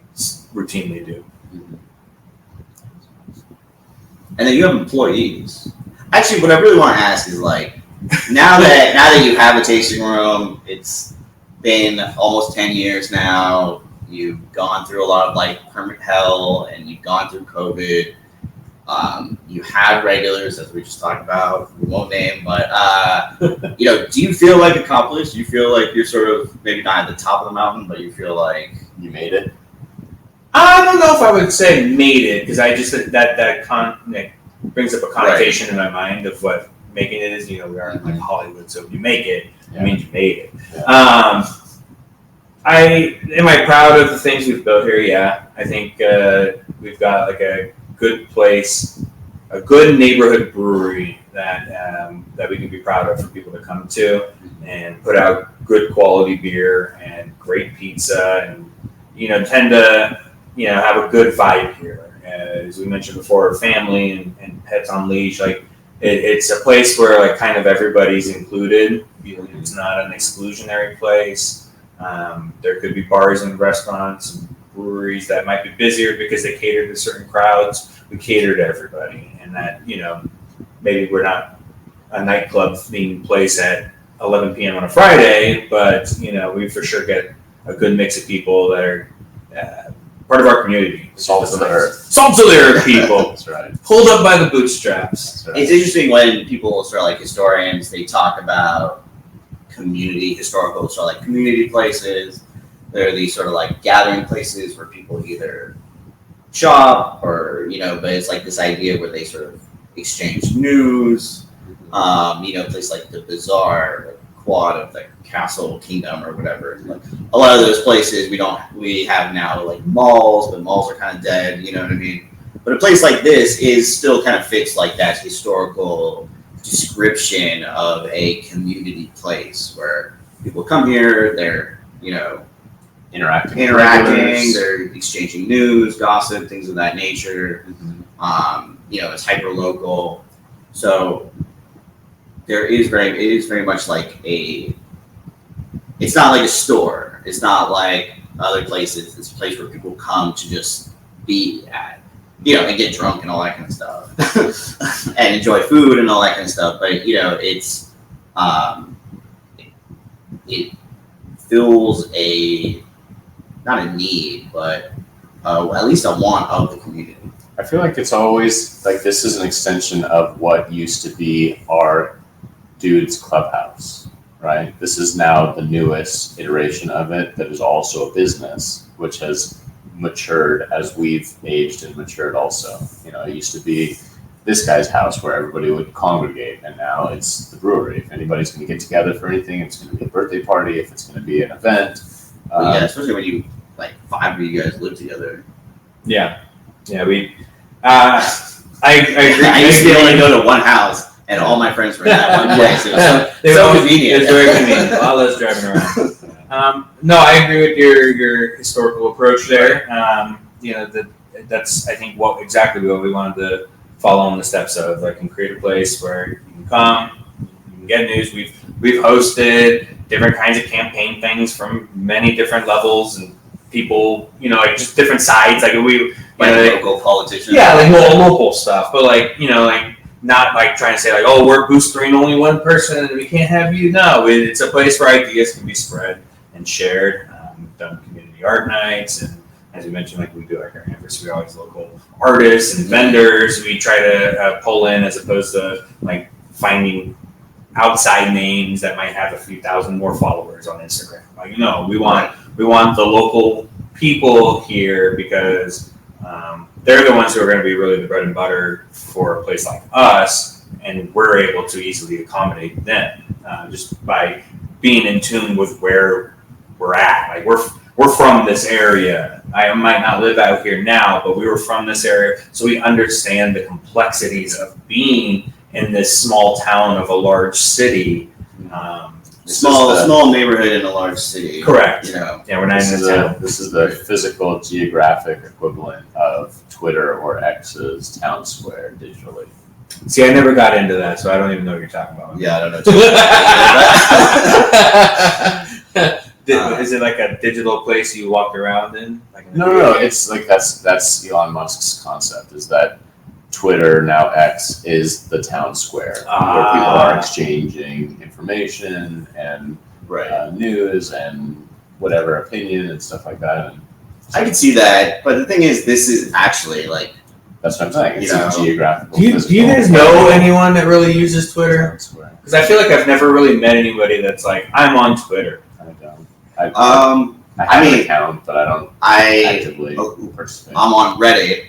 [SPEAKER 3] routinely do.
[SPEAKER 1] And then you have employees. Actually, what I really want to ask is like, now that you have a tasting room, it's been almost 10 years now. You've gone through a lot of like permit hell, and you've gone through COVID. You have regulars, as we just talked about. We won't name, but do you feel like accomplished? Do you feel like you're sort of maybe not at the top of the mountain, but you feel like
[SPEAKER 2] you made it?
[SPEAKER 3] I don't know if I would say made it, because I just that brings up a connotation in my mind of what making it is. We are in like Hollywood, so if you make it, it means you made it. Yeah. Am I proud of the things we've built here? Yeah, I think we've got like a good place, a good neighborhood brewery that we can be proud of for people to come to and put out good quality beer and great pizza, and tend to have a good vibe here. As we mentioned before, family and pets on leash. Like it's a place where like kind of everybody's included. It's not an exclusionary place. There could be bars and restaurants and breweries that might be busier because they cater to certain crowds. We cater to everybody, and that maybe we're not a nightclub themed place at 11 p.m. on a Friday, but we for sure get a good mix of people that are part of our community.
[SPEAKER 2] Salt of the earth.
[SPEAKER 3] Salt of the earth people.
[SPEAKER 2] That's right.
[SPEAKER 3] Pulled up by the bootstraps.
[SPEAKER 2] That's right.
[SPEAKER 1] It's interesting when people sort of like historians, they talk about historical sort of like community places. There are these sort of like gathering places where people either shop or, but it's like this idea where they sort of exchange news. Places like the Bazaar, like Quad of the Castle Kingdom or whatever. Like a lot of those places we have now like malls, but malls are kind of dead, you know what I mean? But a place like this still kind of fits like that historical description of a community place where people come here, they're,
[SPEAKER 2] Interacting,
[SPEAKER 1] they're exchanging news, gossip, things of that nature. It's hyper local. So it is very much like it's not like a store. It's not like other places. It's a place where people come to just be at, and get drunk and all that kind of stuff and enjoy food and all that kind of stuff. But, it's, it fills not a need, but at least a want of the community.
[SPEAKER 2] I feel like it's always like this is an extension of what used to be our dude's clubhouse, right? This is now the newest iteration of it that is also a business, which has matured as we've aged and matured also. It used to be this guy's house where everybody would congregate, and now it's the brewery. If anybody's going to get together for anything, it's going to be a birthday party, if it's going to be an event.
[SPEAKER 1] Especially when you, like, 5 of you guys live together.
[SPEAKER 3] Yeah, we. I agree.
[SPEAKER 1] I used to be able to go to one house, and all my friends were in that one place. It was so convenient.
[SPEAKER 3] It's very convenient. A lot less driving around. No, I agree with your historical approach there. That's I think exactly what we wanted to follow in the steps of, like, and create a place where you can come, you can get news. We've hosted different kinds of campaign things from many different levels and people, like just different sides. Like
[SPEAKER 1] local politicians.
[SPEAKER 3] Yeah, like local stuff, but like not like trying to say like, oh, we're boostering only one person and we can't have you. No, it's a place where ideas can be spread and shared. We've done community art nights, and as we mentioned, like we do like our anniversary, we always local artists and vendors. We try to pull in as opposed to like finding outside names that might have a few thousand more followers on Instagram. Like, we want the local people here because they're the ones who are going to be really the bread and butter for a place like us, and we're able to easily accommodate them just by being in tune with where we're at. Like we're from this area. I might not live out here now, but we were from this area, so we understand the complexities of being in this small town of a large city.
[SPEAKER 1] Small neighborhood in a large city.
[SPEAKER 3] Correct. Yeah, we're not in a town.
[SPEAKER 2] This is the physical geographic equivalent of Twitter or X's town square digitally.
[SPEAKER 3] See, I never got into that, so I don't even know what you're talking about.
[SPEAKER 1] Yeah, I don't
[SPEAKER 3] know. Is it like a digital place you walk around in?
[SPEAKER 2] No. It's like that's Elon Musk's concept. Is that Twitter, now X, is the town square where people are exchanging information and news and whatever opinion and stuff like that. And
[SPEAKER 1] I can see that, but the thing is, this is actually like
[SPEAKER 2] that's what I'm saying. It's a geographical.
[SPEAKER 3] Do you guys know anyone that really uses Twitter? Because I feel like I've never really met anybody that's like, I'm on Twitter.
[SPEAKER 2] I don't. I have an account, but I don't actively participate.
[SPEAKER 1] I'm on Reddit.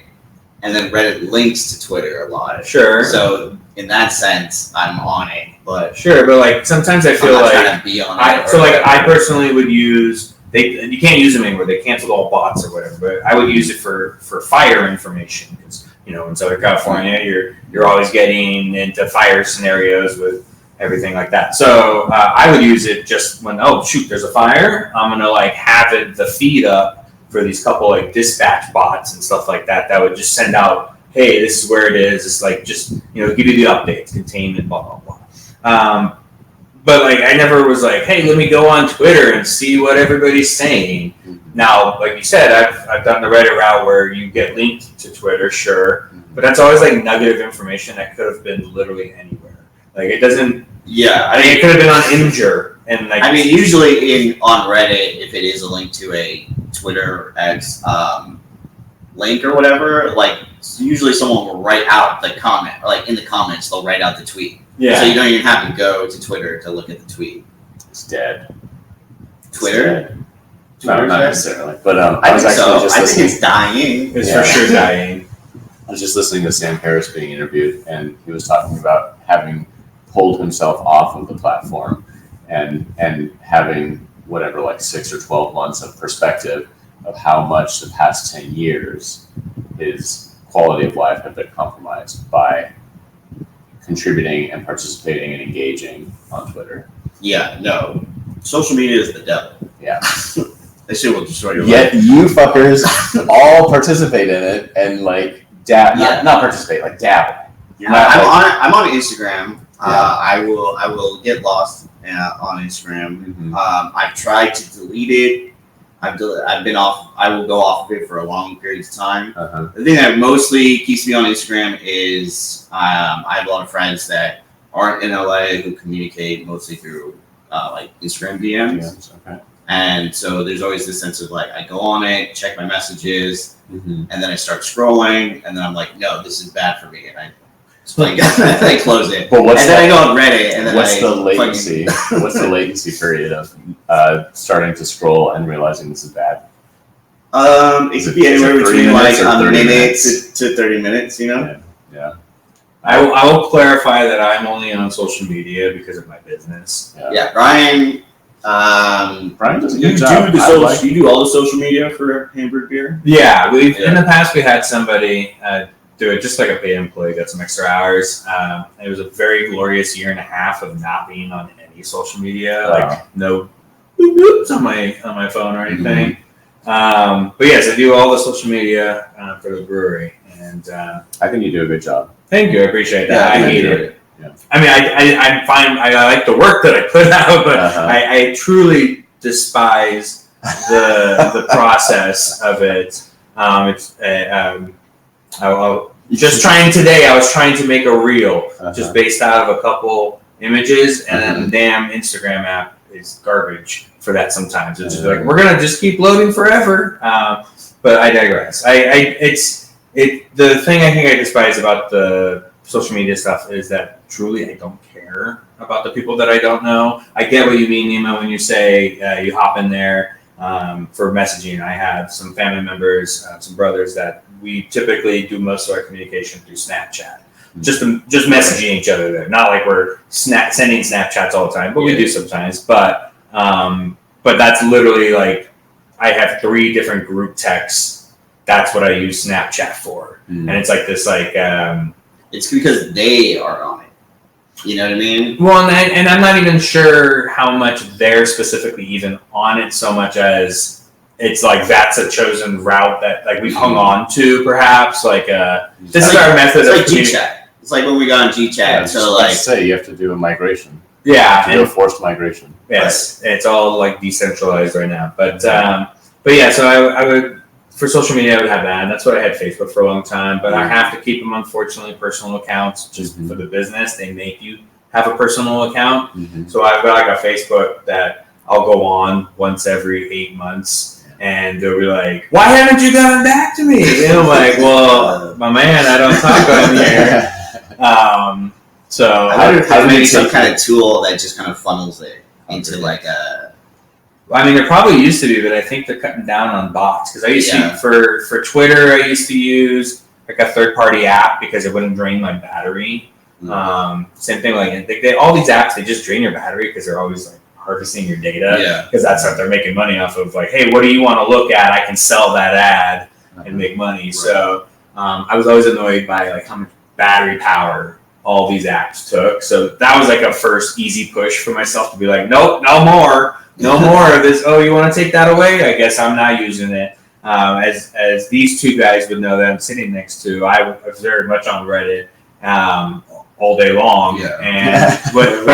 [SPEAKER 1] And then Reddit links to Twitter a lot.
[SPEAKER 3] Sure.
[SPEAKER 1] So in that sense, I'm on it. But
[SPEAKER 3] sure, but like sometimes I feel like
[SPEAKER 1] trying to be on it.
[SPEAKER 3] I personally would use you can't use them anymore. They canceled all bots or whatever. But I would use it for fire information because in Southern California you're always getting into fire scenarios with everything like that. So I would use it just when, oh shoot, there's a fire. I'm gonna like have the feed up for these couple like dispatch bots and stuff like that would just send out, hey, this is where it is. It's like just give you the updates, containment, blah blah blah. But like I never was like, hey, let me go on Twitter and see what everybody's saying. Now, like you said, I've done the Reddit route where you get linked to Twitter, sure, but that's always like nugget of information that could have been literally anywhere. Like it doesn't.
[SPEAKER 1] Yeah,
[SPEAKER 3] I mean, it could have been on Imgur, and like.
[SPEAKER 1] I mean, usually on Reddit, if it is a link to a Twitter X link or whatever, like usually someone will write out the comment, or like in the comments, they'll write out the tweet.
[SPEAKER 3] Yeah.
[SPEAKER 1] So you don't even have to go to Twitter to look at the tweet.
[SPEAKER 2] It's dead.
[SPEAKER 1] Twitter?
[SPEAKER 2] Not necessarily, but
[SPEAKER 1] I
[SPEAKER 2] was
[SPEAKER 1] think
[SPEAKER 2] actually
[SPEAKER 1] so.
[SPEAKER 2] just
[SPEAKER 1] I
[SPEAKER 2] listening.
[SPEAKER 1] think it's dying.
[SPEAKER 3] It's for sure dying.
[SPEAKER 2] I was just listening to Sam Harris being interviewed, and he was talking about having pulled himself off of the platform and having whatever, like 6 or 12 months of perspective of how much the past 10 years his quality of life had been compromised by contributing and participating and engaging on Twitter.
[SPEAKER 1] Yeah, no. Social media is the devil.
[SPEAKER 2] Yeah.
[SPEAKER 1] That shit will destroy your
[SPEAKER 2] Yet
[SPEAKER 1] life.
[SPEAKER 2] you fuckers all participate in it and like dab,
[SPEAKER 1] Yeah.
[SPEAKER 2] not participate, like dabble. You're
[SPEAKER 1] I'm on Instagram. I will get lost on Instagram.
[SPEAKER 2] Mhm.
[SPEAKER 1] I've tried to delete it. I've been off. I will go off of it for a long period of time.
[SPEAKER 2] Uh-huh.
[SPEAKER 1] The thing that mostly keeps me on Instagram is I have a lot of friends that aren't in LA who communicate mostly through like Instagram DMs.
[SPEAKER 2] Okay.
[SPEAKER 1] And so there's always this sense of like I go on it, check my messages,
[SPEAKER 2] Mm-hmm.
[SPEAKER 1] and then I start scrolling, and then I'm like, no, this is bad for me, and I just like I close it.
[SPEAKER 2] But what's
[SPEAKER 1] and then I go on Reddit, and then
[SPEAKER 2] what's
[SPEAKER 1] I
[SPEAKER 2] the latency? What's the latency period of starting to scroll and realizing this is bad?
[SPEAKER 1] It could be
[SPEAKER 2] Is it
[SPEAKER 1] anywhere
[SPEAKER 2] 3
[SPEAKER 1] between like
[SPEAKER 2] minutes or
[SPEAKER 1] a
[SPEAKER 2] 30
[SPEAKER 1] minute
[SPEAKER 2] minutes?
[SPEAKER 1] to 30 minutes, you know?
[SPEAKER 2] Yeah.
[SPEAKER 3] I will clarify that I'm only on social media because of my business.
[SPEAKER 1] Yeah, Brian.
[SPEAKER 2] Brian does a
[SPEAKER 1] You
[SPEAKER 2] good job.
[SPEAKER 1] you do all the social media for Hamburg Beer?
[SPEAKER 3] Yeah, in the past we had somebody do it, just like a paid employee, got some extra hours. It was a very glorious year and a half of not being on any social media, like no boop boops on my phone or anything. But yes, I do all the social media for the brewery, and
[SPEAKER 2] I think you do a good job.
[SPEAKER 3] thank you, I appreciate that.
[SPEAKER 1] Yeah,
[SPEAKER 3] I hate
[SPEAKER 2] enjoyed
[SPEAKER 3] it.
[SPEAKER 2] Yeah.
[SPEAKER 3] I mean, I'm fine. I like the work that I put out, but I truly despise the process of it. Today I was trying to make a reel just based out of a couple images, and then the damn Instagram app is garbage for that sometimes. It's just like, we're going to just keep loading forever. But I digress. The thing I think I despise about the social media stuff is that truly I don't care about the people that I don't know. I get what you mean, Nima, when you say you hop in there for messaging. I have some family members, some brothers that we typically do most of our communication through Snapchat. Just messaging each other there. Not like we're sending Snapchats all the time, but we do sometimes. But that's literally like I have 3 different group texts. That's what I use Snapchat for, and it's like this
[SPEAKER 1] It's because they are on it. You know what I mean?
[SPEAKER 3] Well, and I'm not even sure how much they're specifically even on it, so much as it's like that's a chosen route that like we've hung on to, perhaps. Like this is our method of
[SPEAKER 1] G-Chat. It's like when we got on G-Chat.
[SPEAKER 2] Yeah,
[SPEAKER 1] so like
[SPEAKER 2] say you have to do a migration.
[SPEAKER 3] Yeah,
[SPEAKER 2] do a forced migration.
[SPEAKER 3] Yes, it's all like decentralized right now. But yeah, so I would. For social media, I would have that, and that's what I had Facebook for a long time. But I have to keep them, unfortunately, personal accounts just for the business. They make you have a personal account. So I've got like a Facebook that I'll go on once every 8 months, and they'll be like, "Why haven't you gotten back to me?" And I'm like, "Well, my man, I don't talk on here." So
[SPEAKER 1] I wonder if there's maybe some kind of tool that just kind of funnels it into like a.
[SPEAKER 3] I mean, there probably used to be, but I think they're cutting down on bots. Because I used to, for Twitter, I used to use like a third-party app because it wouldn't drain my battery. Same thing, like all these apps, they just drain your battery because they're always like harvesting your data.
[SPEAKER 1] Yeah.
[SPEAKER 3] Because that's what they're making money off of. Like, hey, what do you want to look at? I can sell that ad and make money. Right. So I was always annoyed by like how much battery power all these apps took. So that was like a first easy push for myself to be like, nope, no more of this. Oh, you want to take that away? I guess I'm not using it. As these two guys would know that I'm sitting next to, I was very much on Reddit all day long.
[SPEAKER 1] Yeah.
[SPEAKER 3] And but
[SPEAKER 1] We're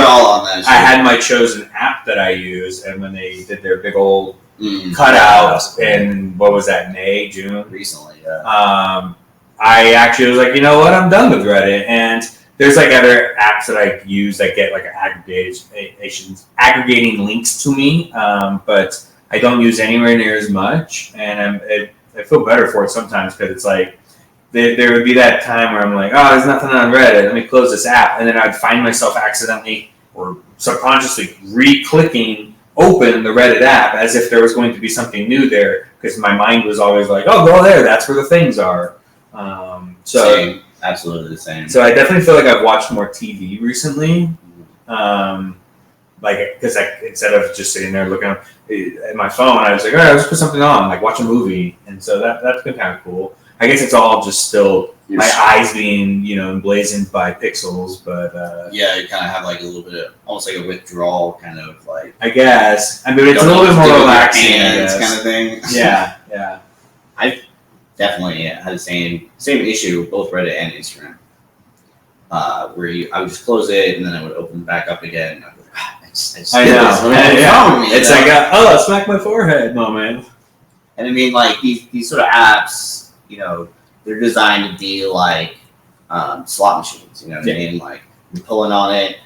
[SPEAKER 1] all on that.
[SPEAKER 3] I had my chosen app that I use, and when they did their big old
[SPEAKER 1] cutouts
[SPEAKER 3] in what was that, May, June?
[SPEAKER 1] Recently, yeah.
[SPEAKER 3] I actually was like, you know what, I'm done with Reddit. And there's like other apps that I use that get like aggregating links to me, but I don't use anywhere near as much, and I feel better for it sometimes because it's like there would be that time where I'm like, oh, there's nothing on Reddit, let me close this app, and then I'd find myself accidentally or subconsciously re-clicking open the Reddit app as if there was going to be something new there, because my mind was always like, oh, go there, that's where the things are.
[SPEAKER 1] Same. Absolutely the same.
[SPEAKER 3] So I definitely feel like I've watched more TV recently. Because instead of just sitting there looking at my phone, I was like, all right, let's put something on, like watch a movie. And so that's been kind of cool. I guess it's all just still my eyes being, emblazoned by pixels, but
[SPEAKER 1] yeah, you kind of have like a little bit of almost like a withdrawal kind of like.
[SPEAKER 3] I guess. I mean, it's a little bit more relaxing,
[SPEAKER 1] kind of thing.
[SPEAKER 3] Yeah.
[SPEAKER 1] I've definitely had the same issue with both Reddit and Instagram, where I would just close it and then I would open it back up again. And I'd be like,
[SPEAKER 3] I know.
[SPEAKER 1] Me,
[SPEAKER 3] it's like a smack my forehead moment.
[SPEAKER 1] And I mean, like these sort of apps, they're designed to be like slot machines. You know what I mean? Like you're pulling on it,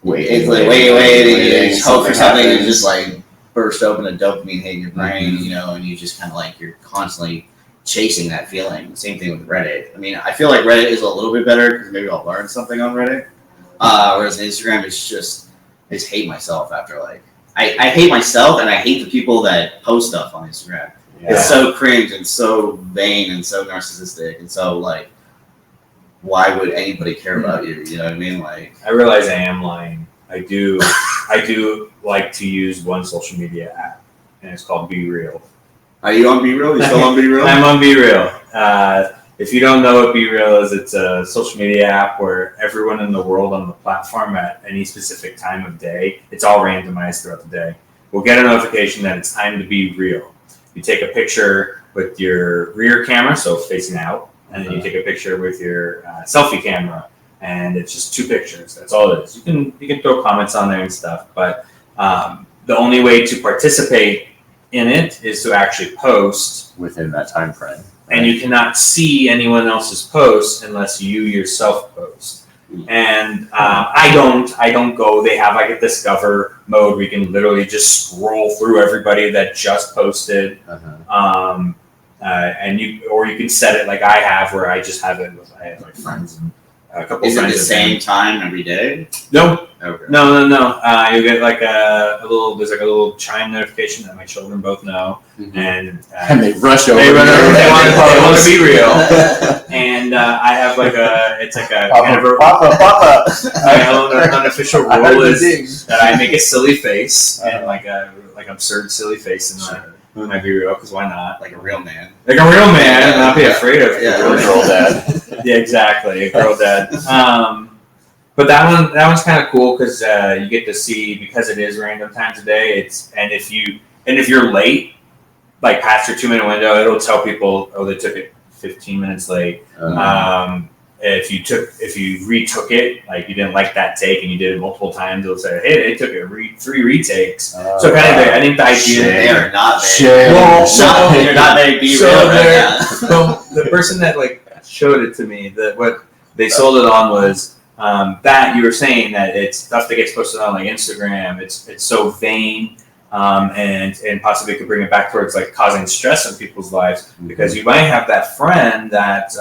[SPEAKER 1] it's like wait, and you hope for something to just like burst open a dopamine hit in your brain, and you just kind of like you're constantly chasing that feeling. Same thing with Reddit. I mean, I feel like Reddit is a little bit better because maybe I'll learn something on Reddit. Whereas Instagram, I just hate myself after like I hate myself and I hate the people that post stuff on Instagram. Yeah. It's so cringe and so vain and so narcissistic and so like, why would anybody care about you? You know what I mean? Like,
[SPEAKER 3] I realize I am lying. I do like to use one social media app, and it's called Be Real.
[SPEAKER 1] Are you on Be Real? You still on Be Real?
[SPEAKER 3] I'm on Be Real. If you don't know what Be Real is, it's a social media app where everyone in the world on the platform at any specific time of day, it's all randomized throughout the day, will get a notification that it's time to be real. You take a picture with your rear camera, so facing out, and then you take a picture with your selfie camera, and it's just two pictures. That's all it is. You can throw comments on there and stuff, but the only way to participate in it is to actually post
[SPEAKER 2] within that time frame.
[SPEAKER 3] Right? And you cannot see anyone else's posts unless you yourself post. And I don't go. They have like a discover mode where you can literally just scroll through everybody that just posted. And you can set it like I have, where I just have it with I have like friends and a couple.
[SPEAKER 1] Is
[SPEAKER 3] friends.
[SPEAKER 1] Is it the same time every day?
[SPEAKER 3] No.
[SPEAKER 1] Okay.
[SPEAKER 3] No. You get like a little. There's like a little chime notification that my children both know, and
[SPEAKER 2] they rush over.
[SPEAKER 3] They run over. They want to be real. And I have like it's like a
[SPEAKER 2] Papa.
[SPEAKER 3] My own unofficial rule is that I make a silly face and like absurd silly face in my Be Real, because why not?
[SPEAKER 1] Like a real man.
[SPEAKER 3] Like a real man, and not be afraid of
[SPEAKER 1] a
[SPEAKER 2] girl dad.
[SPEAKER 3] Yeah, exactly, a girl dad. But that one's kind of cool because you get to see, because it is random times a day. If you're late, like past your 2-minute window, it'll tell people, oh, they took it 15 minutes late. If you retook it, like you didn't like that take and you did it multiple times, it'll say, hey, they took it 3 retakes. So kind of, I think the idea
[SPEAKER 1] they are not
[SPEAKER 2] there.
[SPEAKER 1] They're not very Be Real right now.
[SPEAKER 3] So the person that like showed it to me, that what they sold it on was that you were saying that it's stuff that gets posted on like Instagram. It's so vain. And possibly could bring it back towards like causing stress in people's lives, because you might have that friend that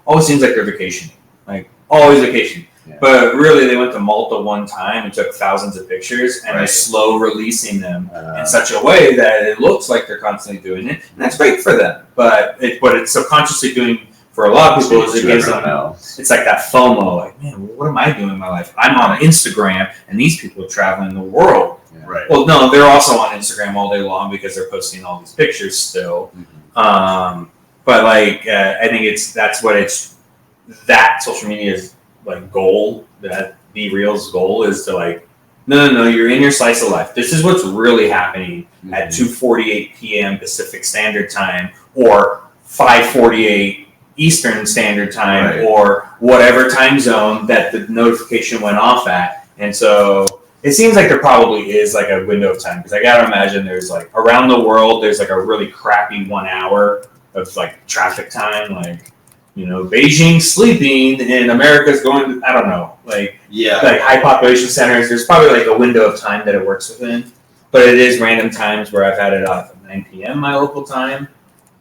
[SPEAKER 3] always seems like they're vacationing, like always vacationing. Yeah. But really they went to Malta one time and took thousands of pictures and they're slow releasing them in such a way that it looks like they're constantly doing it. And that's great for them. But what it's subconsciously doing for a lot of people is it gives them, it's like that FOMO, like, man, what am I doing in my life? I'm on Instagram and these people are traveling the world.
[SPEAKER 2] Yeah.
[SPEAKER 1] Right.
[SPEAKER 3] Well, no, they're also on Instagram all day long because they're posting all these pictures still. But like, I think that social media is like goal, that Be Real's goal is to like, no, you're in your slice of life. This is what's really happening at 2:48 p.m. Pacific Standard Time or 5:48 Eastern Standard Time or whatever time zone that the notification went off at. And so it seems like there probably is like a window of time, because I gotta imagine there's like around the world there's like a really crappy 1 hour of like traffic time, like, you know, Beijing sleeping and America's going, I don't know, like high population centers. There's probably like a window of time that it works within, but it is random times where I've had it off at 9 p.m. my local time,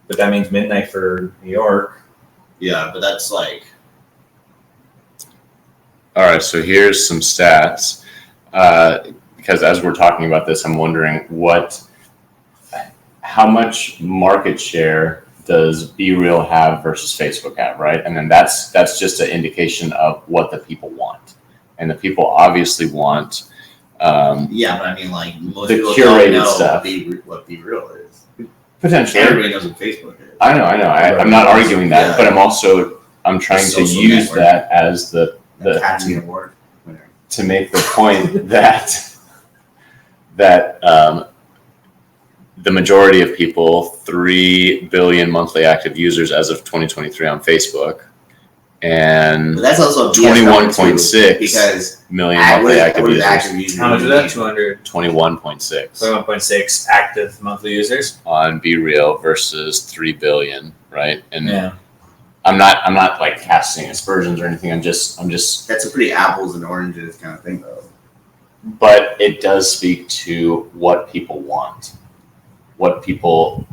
[SPEAKER 3] but that means midnight for New York.
[SPEAKER 1] Yeah, but that's like.
[SPEAKER 2] All right, so here's some stats. Because as we're talking about this, I'm wondering how much market share does Be Real have versus Facebook have, right? And then that's just an indication of what the people want, and the people obviously want.
[SPEAKER 1] But I mean, like most
[SPEAKER 2] the
[SPEAKER 1] people
[SPEAKER 2] curated
[SPEAKER 1] don't know
[SPEAKER 2] stuff.
[SPEAKER 1] What Be Real is.
[SPEAKER 2] Potentially,
[SPEAKER 1] everybody knows what Facebook is.
[SPEAKER 2] I know. I'm not arguing that, but I'm trying to use that as the
[SPEAKER 1] Academy Award winner
[SPEAKER 2] to make the point that the majority of people, 3 billion monthly active users as of 2023 on Facebook, and
[SPEAKER 1] but that's also
[SPEAKER 2] 21.6 million monthly active users.
[SPEAKER 3] How much is that? 200.
[SPEAKER 2] 21.6.
[SPEAKER 3] 21.6 active monthly users
[SPEAKER 2] on Be Real versus 3 billion, right? And
[SPEAKER 3] yeah.
[SPEAKER 2] I'm not like casting aspersions or anything. I'm just.
[SPEAKER 1] That's a pretty apples and oranges kind of thing, though.
[SPEAKER 2] But it does speak to what people want, what people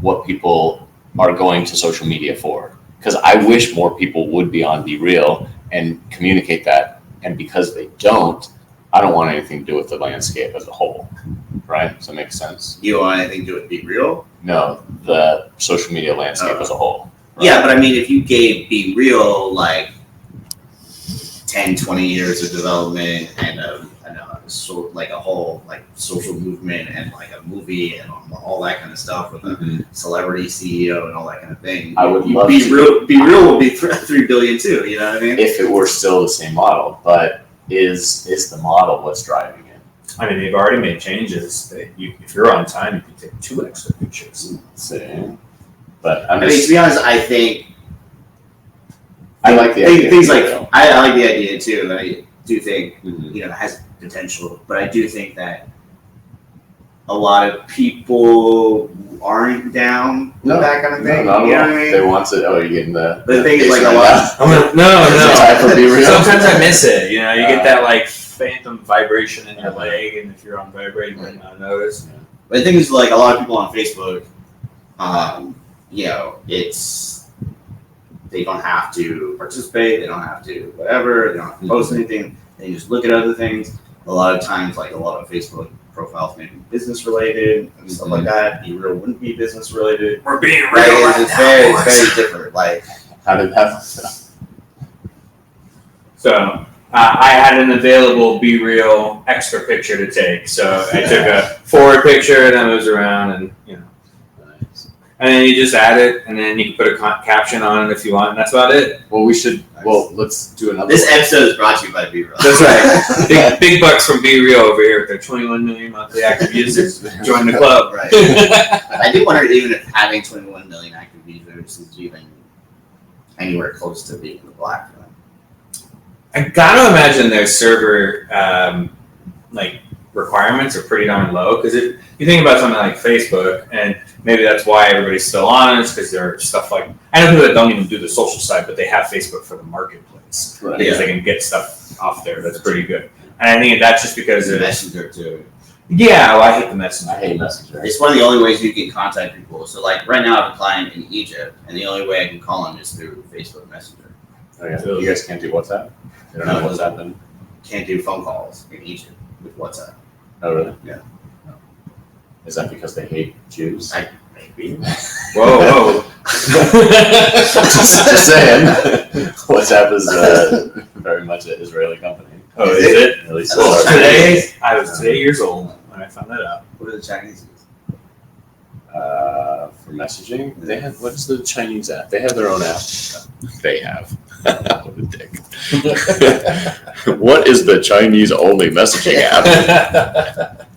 [SPEAKER 2] are going to social media for. Because I wish more people would be on Be Real and communicate that. And because they don't, I don't want anything to do with the landscape as a whole, right? Does that make sense?
[SPEAKER 1] You don't want anything to do with Be Real?
[SPEAKER 2] No, the social media landscape as a whole. Right?
[SPEAKER 1] Yeah, but I mean, if you gave Be Real like 10, 20 years of development and like a whole like social movement and like a movie and all that kind of stuff with a celebrity CEO and all that kind of thing,
[SPEAKER 2] I would love
[SPEAKER 1] Be Real would be 3 billion too. You know what I mean?
[SPEAKER 2] If it were still the same model, but is the model what's driving it?
[SPEAKER 3] I mean, they've already made changes. If you're on time, you can take 2 extra pictures.
[SPEAKER 2] But
[SPEAKER 1] I mean, to be honest, I think
[SPEAKER 2] I like the idea.
[SPEAKER 1] Things like I like the idea too. And I do think it has potential, but I do think that a lot of people aren't down with that kind of thing.
[SPEAKER 2] No,
[SPEAKER 1] you know what I mean?
[SPEAKER 2] They want to. Oh, you're getting the.
[SPEAKER 1] But the thing is, like a lot.
[SPEAKER 3] No. Sometimes I miss it. You know, you get that like phantom vibration in your leg, and if you're on vibrate, you might not notice.
[SPEAKER 1] But the thing is, like a lot of people on Facebook, they don't have to participate. They don't have to whatever. They don't have to post anything. They just look at other things. A lot of times, like a lot of Facebook profiles may be business related and stuff like that. Be Real wouldn't be business related.
[SPEAKER 3] We're being real.
[SPEAKER 1] It's very different. Like,
[SPEAKER 2] how did that?
[SPEAKER 3] So I had an available Be Real extra picture to take. So I took a forward picture and I moved around and and then you just add it, and then you can put a caption on it if you want, and that's about it.
[SPEAKER 2] Well, let's do another.
[SPEAKER 1] This episode is brought to you by Be Real.
[SPEAKER 3] That's right. Big bucks from Be Real over here with their 21 million monthly active users. Join the club.
[SPEAKER 1] Right. I do wonder even if having 21 million active users is even anywhere close to being in the black for them.
[SPEAKER 3] I gotta imagine their server requirements are pretty darn low, because you think about something like Facebook, and maybe that's why everybody's still on it, because there are stuff like, I know people that don't even do the social side, but they have Facebook for the marketplace, because they can get stuff off there that's pretty good. And I think that's just because
[SPEAKER 1] of Messenger too.
[SPEAKER 3] Yeah, well, I hate the Messenger.
[SPEAKER 2] I hate Messenger.
[SPEAKER 1] It's one of the only ways you can contact people. So like right now I have a client in Egypt, and the only way I can call him is through Facebook Messenger.
[SPEAKER 2] Oh, yeah. You guys can't do WhatsApp? You don't know WhatsApp then?
[SPEAKER 1] Can't do phone calls in Egypt with WhatsApp.
[SPEAKER 2] Oh, really?
[SPEAKER 1] Yeah.
[SPEAKER 2] Is that because they hate Jews?
[SPEAKER 1] Maybe.
[SPEAKER 3] Whoa.
[SPEAKER 2] Just saying. WhatsApp is very much an Israeli company.
[SPEAKER 3] Oh, is it?
[SPEAKER 2] At least
[SPEAKER 3] I was today years old when I found that out.
[SPEAKER 1] What do the Chinese use?
[SPEAKER 2] For messaging, they have. What is the Chinese app? They have their own app. They have. What a dick. What is the Chinese only messaging app?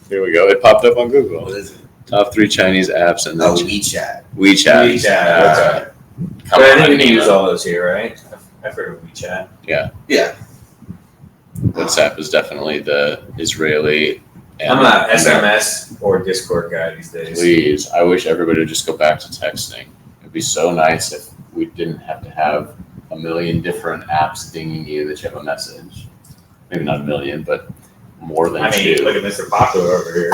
[SPEAKER 2] Here we go. It popped up on Google.
[SPEAKER 1] What is it?
[SPEAKER 2] Top 3 Chinese apps and then
[SPEAKER 1] WeChat.
[SPEAKER 2] WeChat.
[SPEAKER 3] WeChat.
[SPEAKER 2] Come
[SPEAKER 3] But I
[SPEAKER 2] on,
[SPEAKER 3] think we can
[SPEAKER 2] Nima.
[SPEAKER 3] use all those here, right? I've heard of WeChat.
[SPEAKER 1] Yeah.
[SPEAKER 2] WhatsApp is definitely the Israeli.
[SPEAKER 3] I'm a SMS or Discord guy these days.
[SPEAKER 2] Please, I wish everybody would just go back to texting. It'd be so nice if we didn't have to have a million different apps dinging you that you have a message. Maybe not a million, but more than
[SPEAKER 3] I mean,
[SPEAKER 2] 2.
[SPEAKER 3] look at Mr. Popular over here.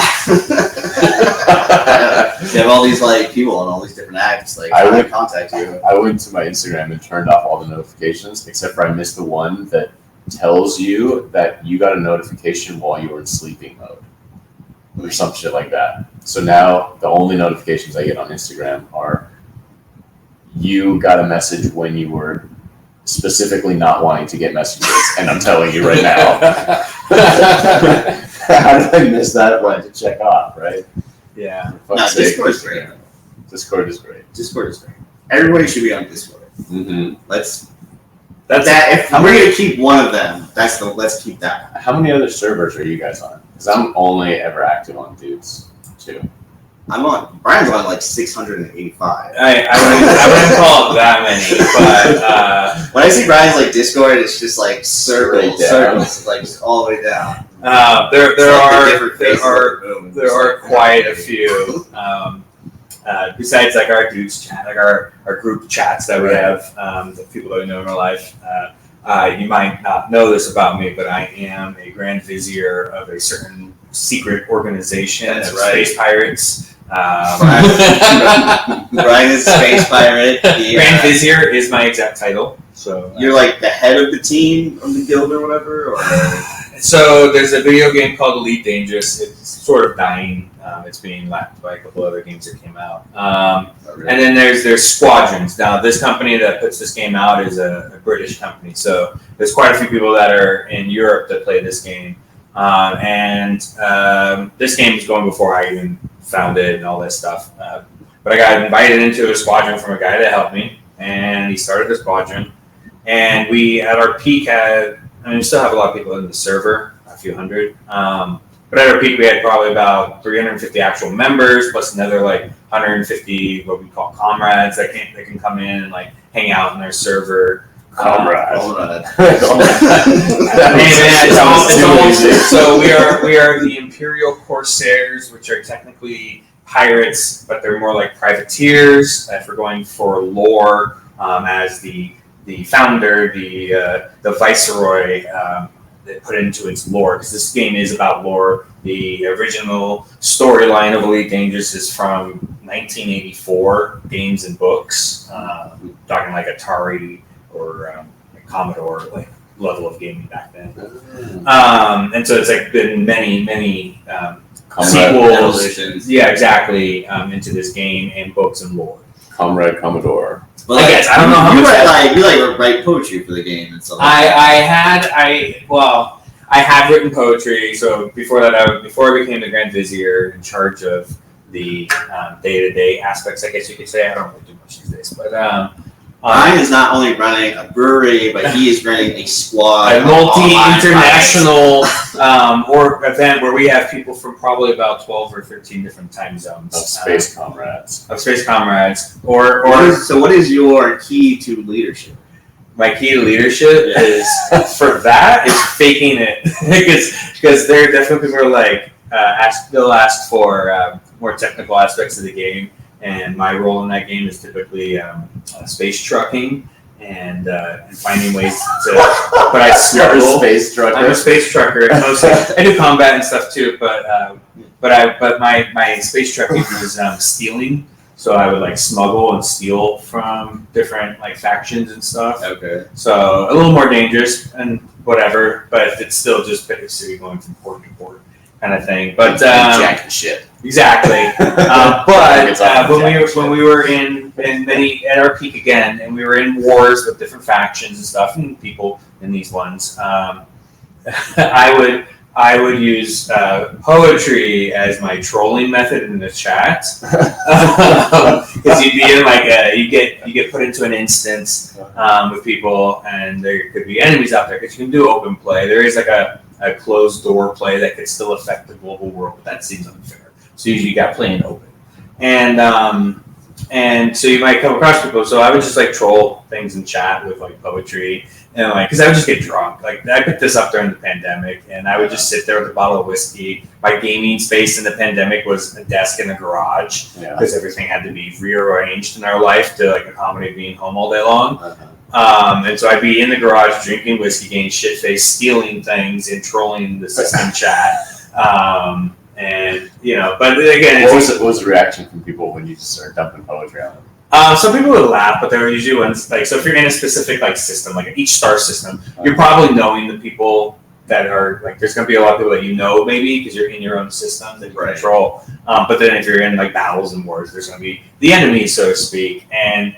[SPEAKER 1] You have all these like people on all these different apps like
[SPEAKER 2] I
[SPEAKER 1] trying
[SPEAKER 2] would-
[SPEAKER 1] to contact you.
[SPEAKER 2] I went to my Instagram and turned off all the notifications, except for I missed the one that tells you that you got a notification while you were in sleeping mode. Or some shit like that. So now the only notifications I get on Instagram are you got a message when you were specifically not wanting to get messages, and I'm telling you right now. How did I miss that one to check off, right?
[SPEAKER 3] Yeah.
[SPEAKER 2] For
[SPEAKER 1] No,
[SPEAKER 2] fuck's sake.
[SPEAKER 1] Discord's great.
[SPEAKER 2] Discord is great.
[SPEAKER 1] Discord is great. Everybody should be on Discord.
[SPEAKER 2] Mm-hmm.
[SPEAKER 1] Let's
[SPEAKER 3] That's
[SPEAKER 1] if we're gonna keep one of them, let's keep that.
[SPEAKER 2] How many other servers are you guys on? Because I'm only ever active on Dudes, too.
[SPEAKER 1] Brian's on like 685.
[SPEAKER 3] I wouldn't call it that many, but
[SPEAKER 1] When I see Brian's like Discord, it's just like
[SPEAKER 2] Straight
[SPEAKER 1] circles, like just all the way down.
[SPEAKER 3] there
[SPEAKER 1] It's like the different
[SPEAKER 3] there
[SPEAKER 1] faces
[SPEAKER 3] are
[SPEAKER 1] of the room.
[SPEAKER 3] there are quite a few. Besides like our dudes chat, like our group chats that we have, the people that we know in our life. You might not know this about me, but I am a Grand Vizier of a certain secret organization
[SPEAKER 1] That's
[SPEAKER 3] of
[SPEAKER 1] right.
[SPEAKER 3] space pirates.
[SPEAKER 1] Brian is a space pirate.
[SPEAKER 3] Grand Vizier is my exact title. So
[SPEAKER 1] You're like the head of the team of the guild or whatever, or
[SPEAKER 3] So there's a video game called Elite Dangerous. It's sort of dying. It's being lapped by a couple other games that came out. And then there's Squadrons. Now this company that puts this game out is a British company. So there's quite a few people that are in Europe that play this game. This game is going before I even found it and all this stuff. But I got invited into a squadron from a guy that helped me, and he started the squadron. And we, at our peak, we still have a lot of people in the server, a few hundred. But at our peak, we had probably about 350 actual members, plus another like 150 what we call comrades that can come in and like hang out in their server.
[SPEAKER 2] Comrade.
[SPEAKER 3] So we are the Imperial Corsairs, which are technically pirates, but they're more like privateers. If we're going for lore, as the founder, the viceroy, that put into its lore, because this game is about lore. The original storyline of Elite Dangerous is from 1984 games and books, talking like Atari or Commodore like level of gaming back then. And so it's like been many sequels. Yeah, exactly. Into this game and books and lore.
[SPEAKER 2] Comrade Commodore.
[SPEAKER 1] Well,
[SPEAKER 3] I guess I don't know how
[SPEAKER 1] you
[SPEAKER 3] much.
[SPEAKER 1] write poetry for the game and stuff.
[SPEAKER 3] I had written poetry. So before that, before I became the Grand Vizier in charge of the day-to-day aspects, I guess you could say. I don't really do much these days, but
[SPEAKER 1] Brian is not only running a brewery, but he is running a squad,
[SPEAKER 3] a multi-international or event where we have people from probably about 12 or 13 different time zones
[SPEAKER 2] Of space comrades.
[SPEAKER 1] So what is your key to leadership?
[SPEAKER 3] My key to leadership is for that is faking it because there are definitely people who are like they'll ask for more technical aspects of the game, and my role in that game is typically space trucking and finding ways to. But I struggle.
[SPEAKER 2] You're a space trucker.
[SPEAKER 3] I'm a space trucker. Mostly, I do combat and stuff too, but my space trucking was stealing. So I would like smuggle and steal from different like factions and stuff.
[SPEAKER 1] Okay.
[SPEAKER 3] So a little more dangerous and whatever, but it's still just basically going from port to port kind of thing. But
[SPEAKER 2] jacking shit.
[SPEAKER 3] exactly. But when we were in many at our peak again, and we were in wars with different factions and stuff, and people in these ones, I would use poetry as my trolling method in the chat. because you'd be in like you get put into an instance with people, and there could be enemies out there because you can do open play. There is like a closed door play that could still affect the global world, but that seems unfair. So usually you got playing open, and so you might come across people. So I would just like troll things in chat with like poetry. And like, because I would just get drunk. Like, I picked this up during the pandemic, and I would just sit there with a bottle of whiskey. My gaming space in the pandemic was a desk in the garage because everything had to be rearranged in our life to like accommodate being home all day long. And so I'd be in the garage drinking whiskey, getting shit faced, stealing things, and trolling the system chat. And but again,
[SPEAKER 2] what was the reaction from people when you just started dumping poetry on them?
[SPEAKER 3] Some people would laugh, but there were usually ones like, so if you're in a specific like system, like each star system, you're probably knowing the people that are like, there's going to be a lot of people that maybe because you're in your own system that you control. But then if you're in like battles and wars, there's going to be the enemies, so to speak. And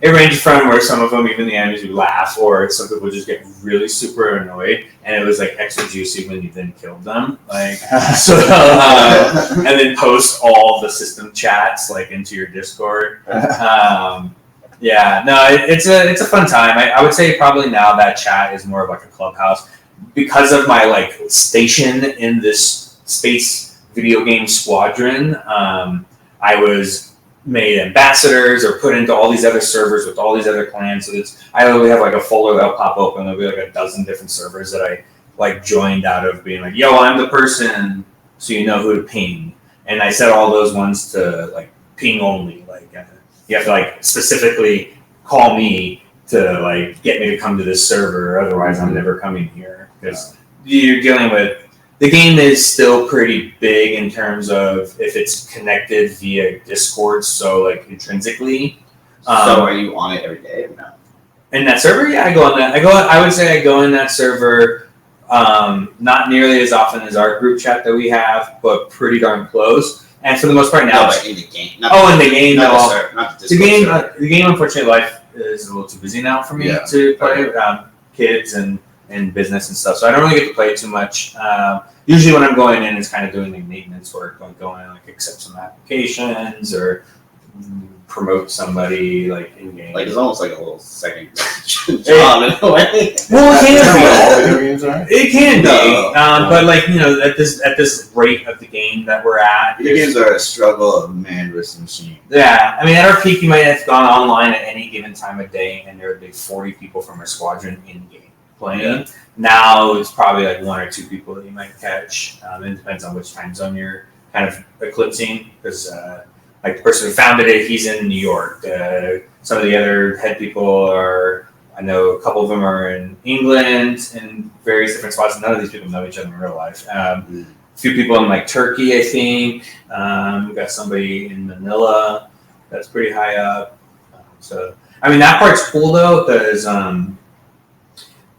[SPEAKER 3] it ranges from where some of them, even the enemies, would laugh, or some people just get really super annoyed, and it was like extra juicy when you then killed them. Like and then post all the system chats like into your Discord. It's a fun time. I would say probably now that chat is more of like a clubhouse. Because of my like station in this space video game squadron, I was made ambassadors or put into all these other servers with all these other clans. So I literally have like a folder that'll pop open. There'll be like a dozen different servers that I like joined out of being like, yo, I'm the person, so you know who to ping. And I set all those ones to like ping only. Like you have to like specifically call me to like get me to come to this server, otherwise I'm never coming here. Because you're dealing with, the game is still pretty big in terms of if it's connected via Discord, so like intrinsically.
[SPEAKER 1] So are you on it every day or no?
[SPEAKER 3] In that server, yeah, I go on that. I would say I go in that server not nearly as often as our group chat that we have, but pretty darn close. And for the most part now,
[SPEAKER 1] but in the game.
[SPEAKER 3] In the game,
[SPEAKER 1] not the Discord.
[SPEAKER 3] The game, unfortunately, life is a little too busy now for me to play kids and business and stuff. So I don't really get to play too much. Usually when I'm going in, it's kind of doing like maintenance work, like going like accept some applications or promote somebody like in game.
[SPEAKER 1] Like it's almost like a little second job in a way.
[SPEAKER 3] Well, it can be.
[SPEAKER 2] All video games are?
[SPEAKER 3] It can be, but like at this rate of the game that we're at,
[SPEAKER 1] video games are a struggle of man versus machine.
[SPEAKER 3] Yeah, I mean at our peak, you might have gone online at any given time of day, and there would be 40 people from our squadron in game playing. Yeah. Now it's probably like one or two people that you might catch. It depends on which time zone you're kind of eclipsing, because like the person who founded it, he's in New York. Some of the other head people I know a couple of them are in England in various different spots. None of these people know each other in real life. A few people in like Turkey, I think. We've got somebody in Manila that's pretty high up. So I mean that part's cool though, because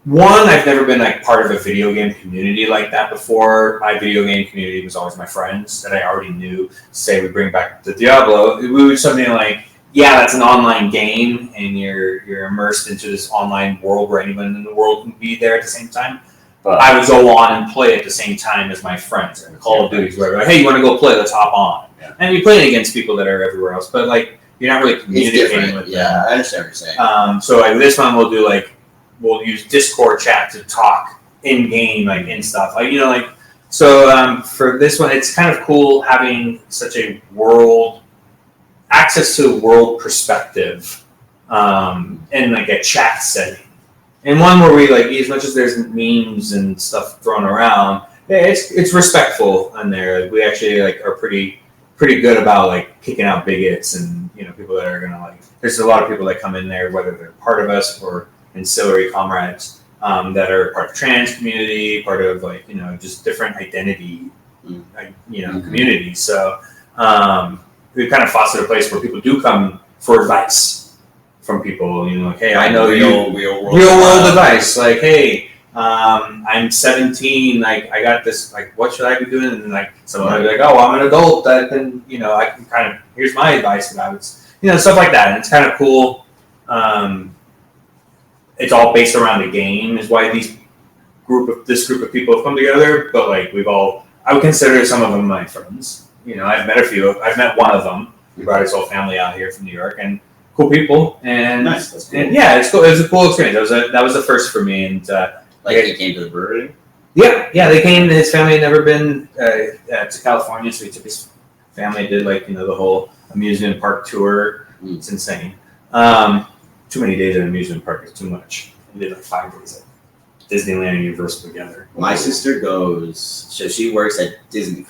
[SPEAKER 3] one, I've never been like part of a video game community like that before. My video game community was always my friends that I already knew. Say we bring back the Diablo, we would something like, yeah, that's an online game, and you're immersed into this online world where anyone in the world can be there at the same time. But I would go on and play at the same time as my friends in Call of Duty, where like, hey, you want to go play? Let's hop on. Yeah. And you're playing against people that are everywhere else, but like you're not really communicating with them.
[SPEAKER 1] Yeah, I understand what you're saying.
[SPEAKER 3] So like this one, we'll use Discord chat to talk in game, like in stuff, like So for this one, it's kind of cool having such a access to a world perspective, in like a chat setting, and one where we like, as much as there's memes and stuff thrown around, it's respectful in there. Like, we actually like are pretty good about like kicking out bigots and people that are gonna like. There's a lot of people that come in there, whether they're part of us or ancillary comrades that are part of trans community, part of like just different identity, communities. So we've kind of fostered a place where people do come for advice from people. Like, hey, I know real world advice. Like, hey, I'm 17. Like, I got this. Like, what should I be doing? And like, someone might be like, oh, I'm an adult. That can I can kind of here's my advice about stuff like that. And it's kind of cool. It's all based around the game is why this group of people have come together. But like I would consider some of them my friends. I've met a few. I've met one of them. He brought his whole family out here from New York, and cool people. And,
[SPEAKER 1] Nice. That's cool.
[SPEAKER 3] and yeah, it's cool. It was a cool experience. That was the first for me. And
[SPEAKER 1] Like he came to the brewery.
[SPEAKER 3] yeah, they came. His family had never been to California, so he took his family. Did the whole amusement park tour. It's insane. Too many days at an amusement park is too much. We did like 5 days at Disneyland and Universal together.
[SPEAKER 1] My sister goes. So she works at Disney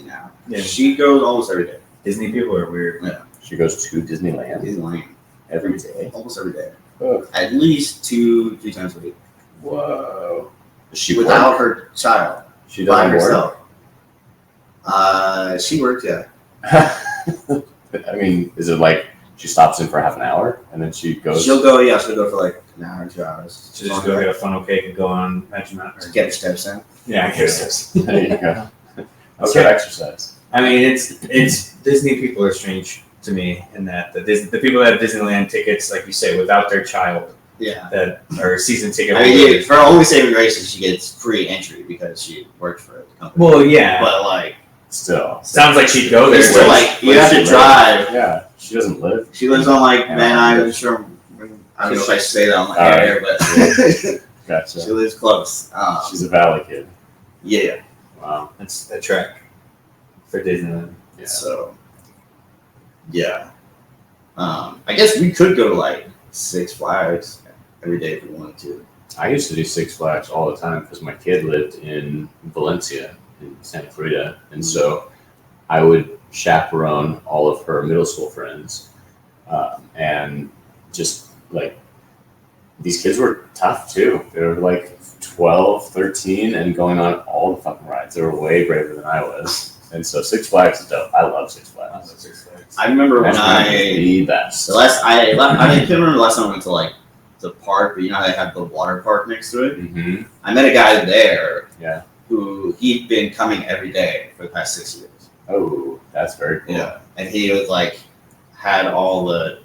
[SPEAKER 1] now.
[SPEAKER 3] Yeah.
[SPEAKER 1] She goes almost every day.
[SPEAKER 3] Disney people are weird.
[SPEAKER 1] Yeah.
[SPEAKER 2] She goes to Disneyland
[SPEAKER 1] Disneyland
[SPEAKER 2] every day.
[SPEAKER 1] almost every day.
[SPEAKER 2] Oh.
[SPEAKER 1] At least 2-3 times a week.
[SPEAKER 2] Whoa. Does she
[SPEAKER 1] Without
[SPEAKER 2] work?
[SPEAKER 1] her child.
[SPEAKER 2] She
[SPEAKER 1] By
[SPEAKER 2] doesn't work.
[SPEAKER 1] herself. She works. Yeah.
[SPEAKER 2] I mean, is it like she stops in for half an hour and then she goes?
[SPEAKER 1] She'll go. Yeah, she'll go for like an hour, 2 hours.
[SPEAKER 3] So just go get a funnel cake and go on Magic Mountain.
[SPEAKER 1] Get her steps in.
[SPEAKER 3] Yeah, I guess.
[SPEAKER 2] There you go. That's
[SPEAKER 3] Okay.
[SPEAKER 2] good exercise.
[SPEAKER 3] I mean, it's Disney people are strange to me in that the people that have Disneyland tickets, like you say, without their child,
[SPEAKER 1] Yeah.
[SPEAKER 3] that are season ticket
[SPEAKER 1] I mean,
[SPEAKER 3] holders.
[SPEAKER 1] for only saving grace, she gets free entry because she works for the company.
[SPEAKER 3] Well, yeah.
[SPEAKER 1] But like,
[SPEAKER 2] Still.
[SPEAKER 3] Sounds like she'd go there.
[SPEAKER 1] it's still like you have to drive.
[SPEAKER 2] Yeah. She doesn't live.
[SPEAKER 1] She lives on like
[SPEAKER 2] Yeah.
[SPEAKER 1] Van Island. Sure, I don't know if I should say that on the
[SPEAKER 2] All
[SPEAKER 1] air, but
[SPEAKER 2] Gotcha.
[SPEAKER 1] she lives close.
[SPEAKER 2] She's a valley kid.
[SPEAKER 1] Yeah.
[SPEAKER 2] Wow.
[SPEAKER 3] That's the track for Disneyland.
[SPEAKER 2] Yeah.
[SPEAKER 1] So, yeah. I guess we could go to like Six Flags every day if we wanted to.
[SPEAKER 2] I used to do Six Flags all the time because my kid lived in Valencia in Santa Clarita, and so I would chaperone all of her middle school friends, and just like these kids were tough too. They were like 12, 13, and going on all the fucking rides. They were way braver than I was, and so Six Flags is dope. I love Six Flags.
[SPEAKER 1] I remember when
[SPEAKER 2] Magic Mountain is the best.
[SPEAKER 1] I can't remember the last time I went to like the park, but you know how they have the water park next to it.
[SPEAKER 2] Mm-hmm.
[SPEAKER 1] I met a guy there.
[SPEAKER 2] Yeah.
[SPEAKER 1] Who he'd been coming every day for the past 6 years.
[SPEAKER 2] Oh, that's very cool.
[SPEAKER 1] Yeah, and he was like had all the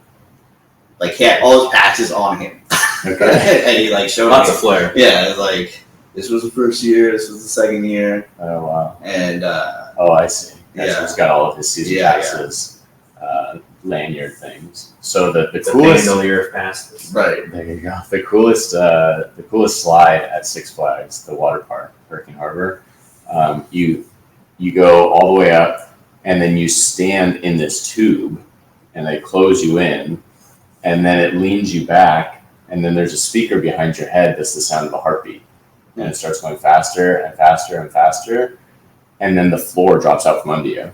[SPEAKER 1] he had all his patches on him.
[SPEAKER 2] Okay.
[SPEAKER 1] And he like showed
[SPEAKER 3] Lots
[SPEAKER 1] me.
[SPEAKER 3] of flair.
[SPEAKER 1] Yeah, it was like this was the first year, this was the second year,
[SPEAKER 2] Oh wow.
[SPEAKER 1] and
[SPEAKER 2] Oh, I see. Gotcha.
[SPEAKER 1] Yeah.
[SPEAKER 2] He's got all of his season
[SPEAKER 1] Yeah,
[SPEAKER 2] passes, lanyard things. So the
[SPEAKER 3] It's
[SPEAKER 2] coolest.
[SPEAKER 3] a bandolier of passes.
[SPEAKER 1] right.
[SPEAKER 2] There you go. The coolest slide at Six Flags, the water park, Hurricane Harbor. You go all the way up, and then you stand in this tube, and they close you in, and then it leans you back, and then there's a speaker behind your head that's the sound of a heartbeat, and it starts going faster and faster and faster, and then the floor drops out from under you,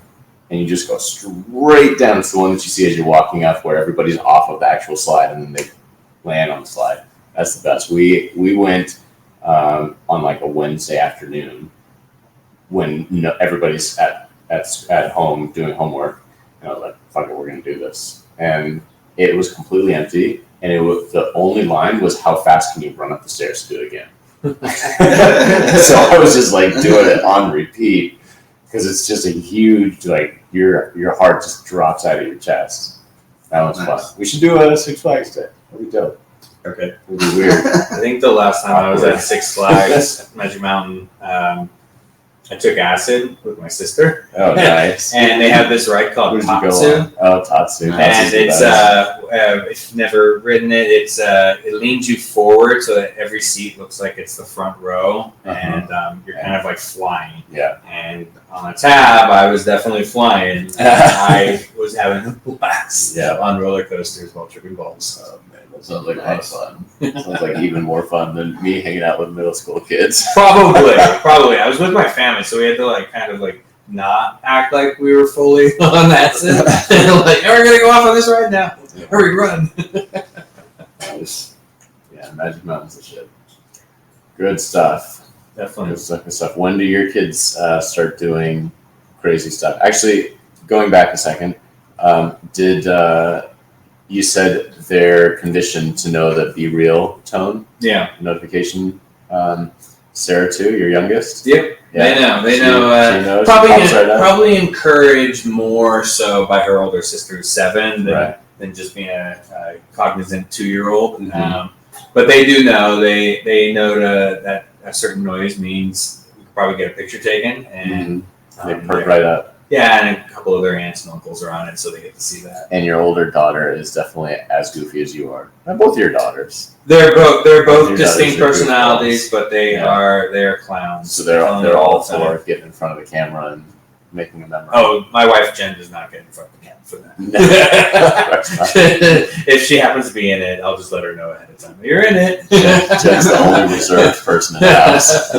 [SPEAKER 2] and you just go straight down. It's the one that you see as you're walking up, where everybody's off of the actual slide, and then they land on the slide. That's the best. We went on like a Wednesday afternoon when everybody's at home doing homework, and I was like, "Fuck it, we're gonna do this." And it was completely empty, and the only line was, "How fast can you run up the stairs to do it again?" So I was just like doing it on repeat because it's just a huge your heart just drops out of your chest. That was
[SPEAKER 1] Nice.
[SPEAKER 2] fun. We should do a Six Flags day. That'd be dope.
[SPEAKER 1] Okay.
[SPEAKER 2] It'd be weird.
[SPEAKER 3] I think the last time I was at Six Flags at Magic Mountain, I took acid with my sister,
[SPEAKER 2] Oh, nice.
[SPEAKER 3] and they have this ride called
[SPEAKER 2] Where'd you go
[SPEAKER 3] Tatsu.
[SPEAKER 2] on? Oh, Tatsu.
[SPEAKER 1] And
[SPEAKER 2] Tatsu's
[SPEAKER 3] And
[SPEAKER 2] the
[SPEAKER 3] it's
[SPEAKER 2] best.
[SPEAKER 3] if you've never ridden it, it leans you forward so that every seat looks like it's the front row, and you're kind of like flying.
[SPEAKER 2] Yeah.
[SPEAKER 3] And on a tab, I was definitely flying. I was having a blast
[SPEAKER 2] Yeah.
[SPEAKER 3] on roller coasters while tripping balls.
[SPEAKER 2] Oh, man, that sounds like a lot of fun. Sounds like even more fun than me hanging out with middle school kids.
[SPEAKER 3] Probably. I was with my family, so we had to kind of not act like we were fully on that. We're gonna go off on this ride now.
[SPEAKER 2] Yeah.
[SPEAKER 3] Hurry, run!
[SPEAKER 2] Nice. Yeah, Magic Mountain's the shit. Good stuff.
[SPEAKER 3] Definitely.
[SPEAKER 2] Good stuff. Good stuff. When do your kids start doing crazy stuff? Actually, going back a second, did you said they're conditioned to know the Be Real tone
[SPEAKER 3] Yeah.
[SPEAKER 2] notification? Sarah too, your youngest.
[SPEAKER 3] Yep.
[SPEAKER 2] Yeah.
[SPEAKER 3] They
[SPEAKER 2] She
[SPEAKER 3] know.
[SPEAKER 2] knows.
[SPEAKER 3] Probably,
[SPEAKER 2] Pops right up.
[SPEAKER 3] probably encouraged more so by her older sister, who's 7,
[SPEAKER 2] Right.
[SPEAKER 3] than just being a cognizant 2-year-old.
[SPEAKER 2] Mhm.
[SPEAKER 3] But they do know. They know that a certain noise means you could probably get a picture taken, and
[SPEAKER 2] They perk right up.
[SPEAKER 3] Yeah, and a couple of their aunts and uncles are on it, so they get to see that.
[SPEAKER 2] And your older daughter is definitely as goofy as you are. And both your daughters.
[SPEAKER 3] They're both
[SPEAKER 2] Your
[SPEAKER 3] distinct
[SPEAKER 2] daughters are
[SPEAKER 3] personalities, but they
[SPEAKER 2] Yeah.
[SPEAKER 3] are clowns.
[SPEAKER 2] So they're
[SPEAKER 3] Clowns
[SPEAKER 2] all
[SPEAKER 3] all the time.
[SPEAKER 2] for getting in front of the camera and making a memory.
[SPEAKER 3] Oh, my wife Jen does not get in front of the camera for that. If she happens to be in it, I'll just let her know ahead of time. You're in it.
[SPEAKER 2] Jen's the only reserved person in the house.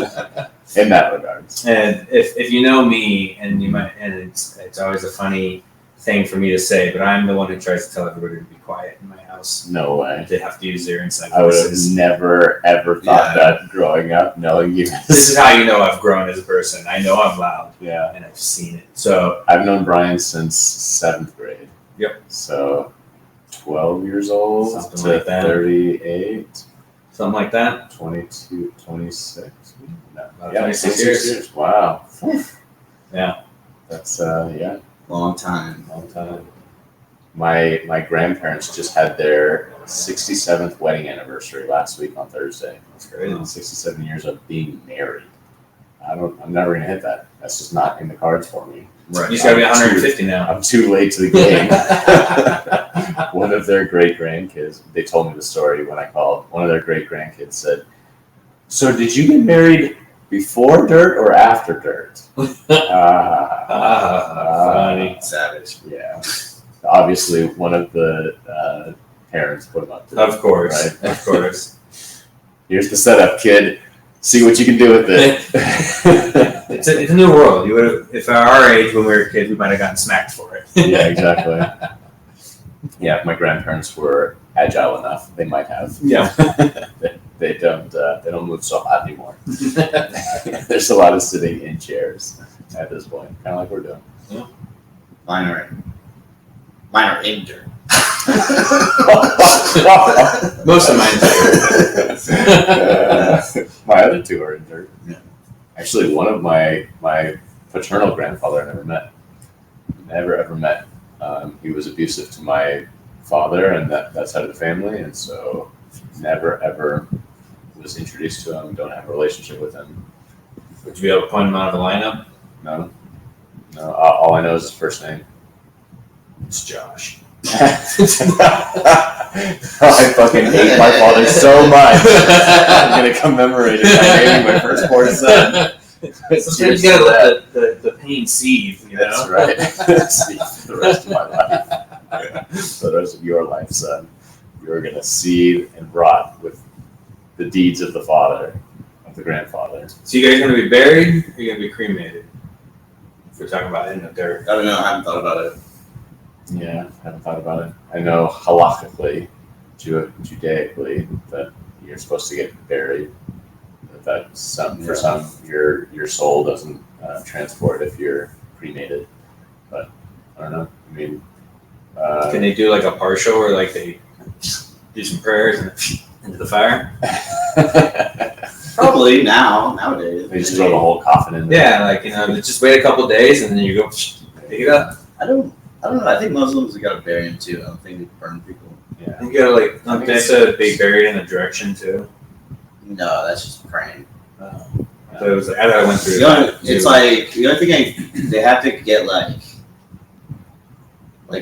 [SPEAKER 2] In that regard.
[SPEAKER 3] And if you know me, and you might, and it's always a funny thing for me to say, but I'm the one who tries to tell everybody to be quiet in my house.
[SPEAKER 2] No way.
[SPEAKER 3] They have to use their inside
[SPEAKER 2] I would have
[SPEAKER 3] voices.
[SPEAKER 2] never ever thought that growing up, knowing you.
[SPEAKER 3] This is how you know I've grown as a person. I know I'm loud,
[SPEAKER 2] Yeah.
[SPEAKER 3] and I've seen it. So
[SPEAKER 2] I've known Brian since 7th grade.
[SPEAKER 3] Yep.
[SPEAKER 2] So 12 years old
[SPEAKER 3] Something
[SPEAKER 2] to
[SPEAKER 3] like that.
[SPEAKER 2] 38,
[SPEAKER 3] something like that.
[SPEAKER 2] 22, 26. No.
[SPEAKER 3] About
[SPEAKER 2] Yeah,
[SPEAKER 3] 26
[SPEAKER 2] years. Wow.
[SPEAKER 3] Yeah.
[SPEAKER 2] That's yeah,
[SPEAKER 1] Long time.
[SPEAKER 2] long time. My grandparents just had their 67th wedding anniversary last week on Thursday.
[SPEAKER 3] That's great.
[SPEAKER 2] 67 years of being married. I'm never gonna hit that. That's just not in the cards for me.
[SPEAKER 1] Right.
[SPEAKER 3] He's got to be 150 now.
[SPEAKER 2] I'm too late to the game. One of their great grandkids, they told me the story when I called. One of their great grandkids said, "So did you get married before dirt or after dirt?"
[SPEAKER 3] Funny.
[SPEAKER 1] Savage.
[SPEAKER 2] Yeah. Obviously, one of the parents put him up to it.
[SPEAKER 3] Of course.
[SPEAKER 2] Right?
[SPEAKER 3] Of course.
[SPEAKER 2] Here's the setup, kid. See what you can do with it.
[SPEAKER 3] It's a new world. You would have, if at our age when we were kids, we might have gotten smacked for it.
[SPEAKER 2] Yeah, exactly. Yeah, if my grandparents were agile enough, they might have.
[SPEAKER 3] Yeah.
[SPEAKER 2] They don't move so hot anymore. There's a lot of sitting in chairs at this point, kind of like we're doing.
[SPEAKER 1] Mine are in dirt.
[SPEAKER 3] Most of mine.
[SPEAKER 2] My other two are in dirt.
[SPEAKER 1] Yeah.
[SPEAKER 2] Actually, one of my paternal grandfather I never met. Never ever met. He was abusive to my father and that side of the family, and so never ever was introduced to him. Don't have a relationship with him.
[SPEAKER 3] Would you be able to point him out of the lineup?
[SPEAKER 2] No. All I know is his first name.
[SPEAKER 3] It's Josh.
[SPEAKER 2] I fucking hate my father so much. I'm gonna commemorate it by naming my firstborn son.
[SPEAKER 3] Sometimes you gotta let the pain seethe, you know?
[SPEAKER 2] That's right. See, for the rest of my life. For the rest of your life, son. You're gonna seethe and rot with the deeds of the father, of the grandfather.
[SPEAKER 3] So you guys gonna be buried or are you gonna be cremated? If we're talking about in the dirt.
[SPEAKER 1] I don't know. I haven't thought about it.
[SPEAKER 2] Yeah, I haven't thought about it. I know halakhically, Judaically, that you're supposed to get buried. That for some, your soul doesn't transport if you're cremated. But I don't know. I mean,
[SPEAKER 3] Can they do like a partial or like they do some prayers and into the fire?
[SPEAKER 1] Probably nowadays.
[SPEAKER 2] they just throw the whole coffin in there.
[SPEAKER 3] Yeah, like just wait a couple days and then you go pick it up.
[SPEAKER 1] I don't know. I think Muslims have got to bury him too. I don't think they burn people.
[SPEAKER 2] Yeah.
[SPEAKER 3] You gotta they have to be buried in a direction too.
[SPEAKER 1] No, that's just praying.
[SPEAKER 3] So it was as I went through.
[SPEAKER 1] It's like the only thing they have to get like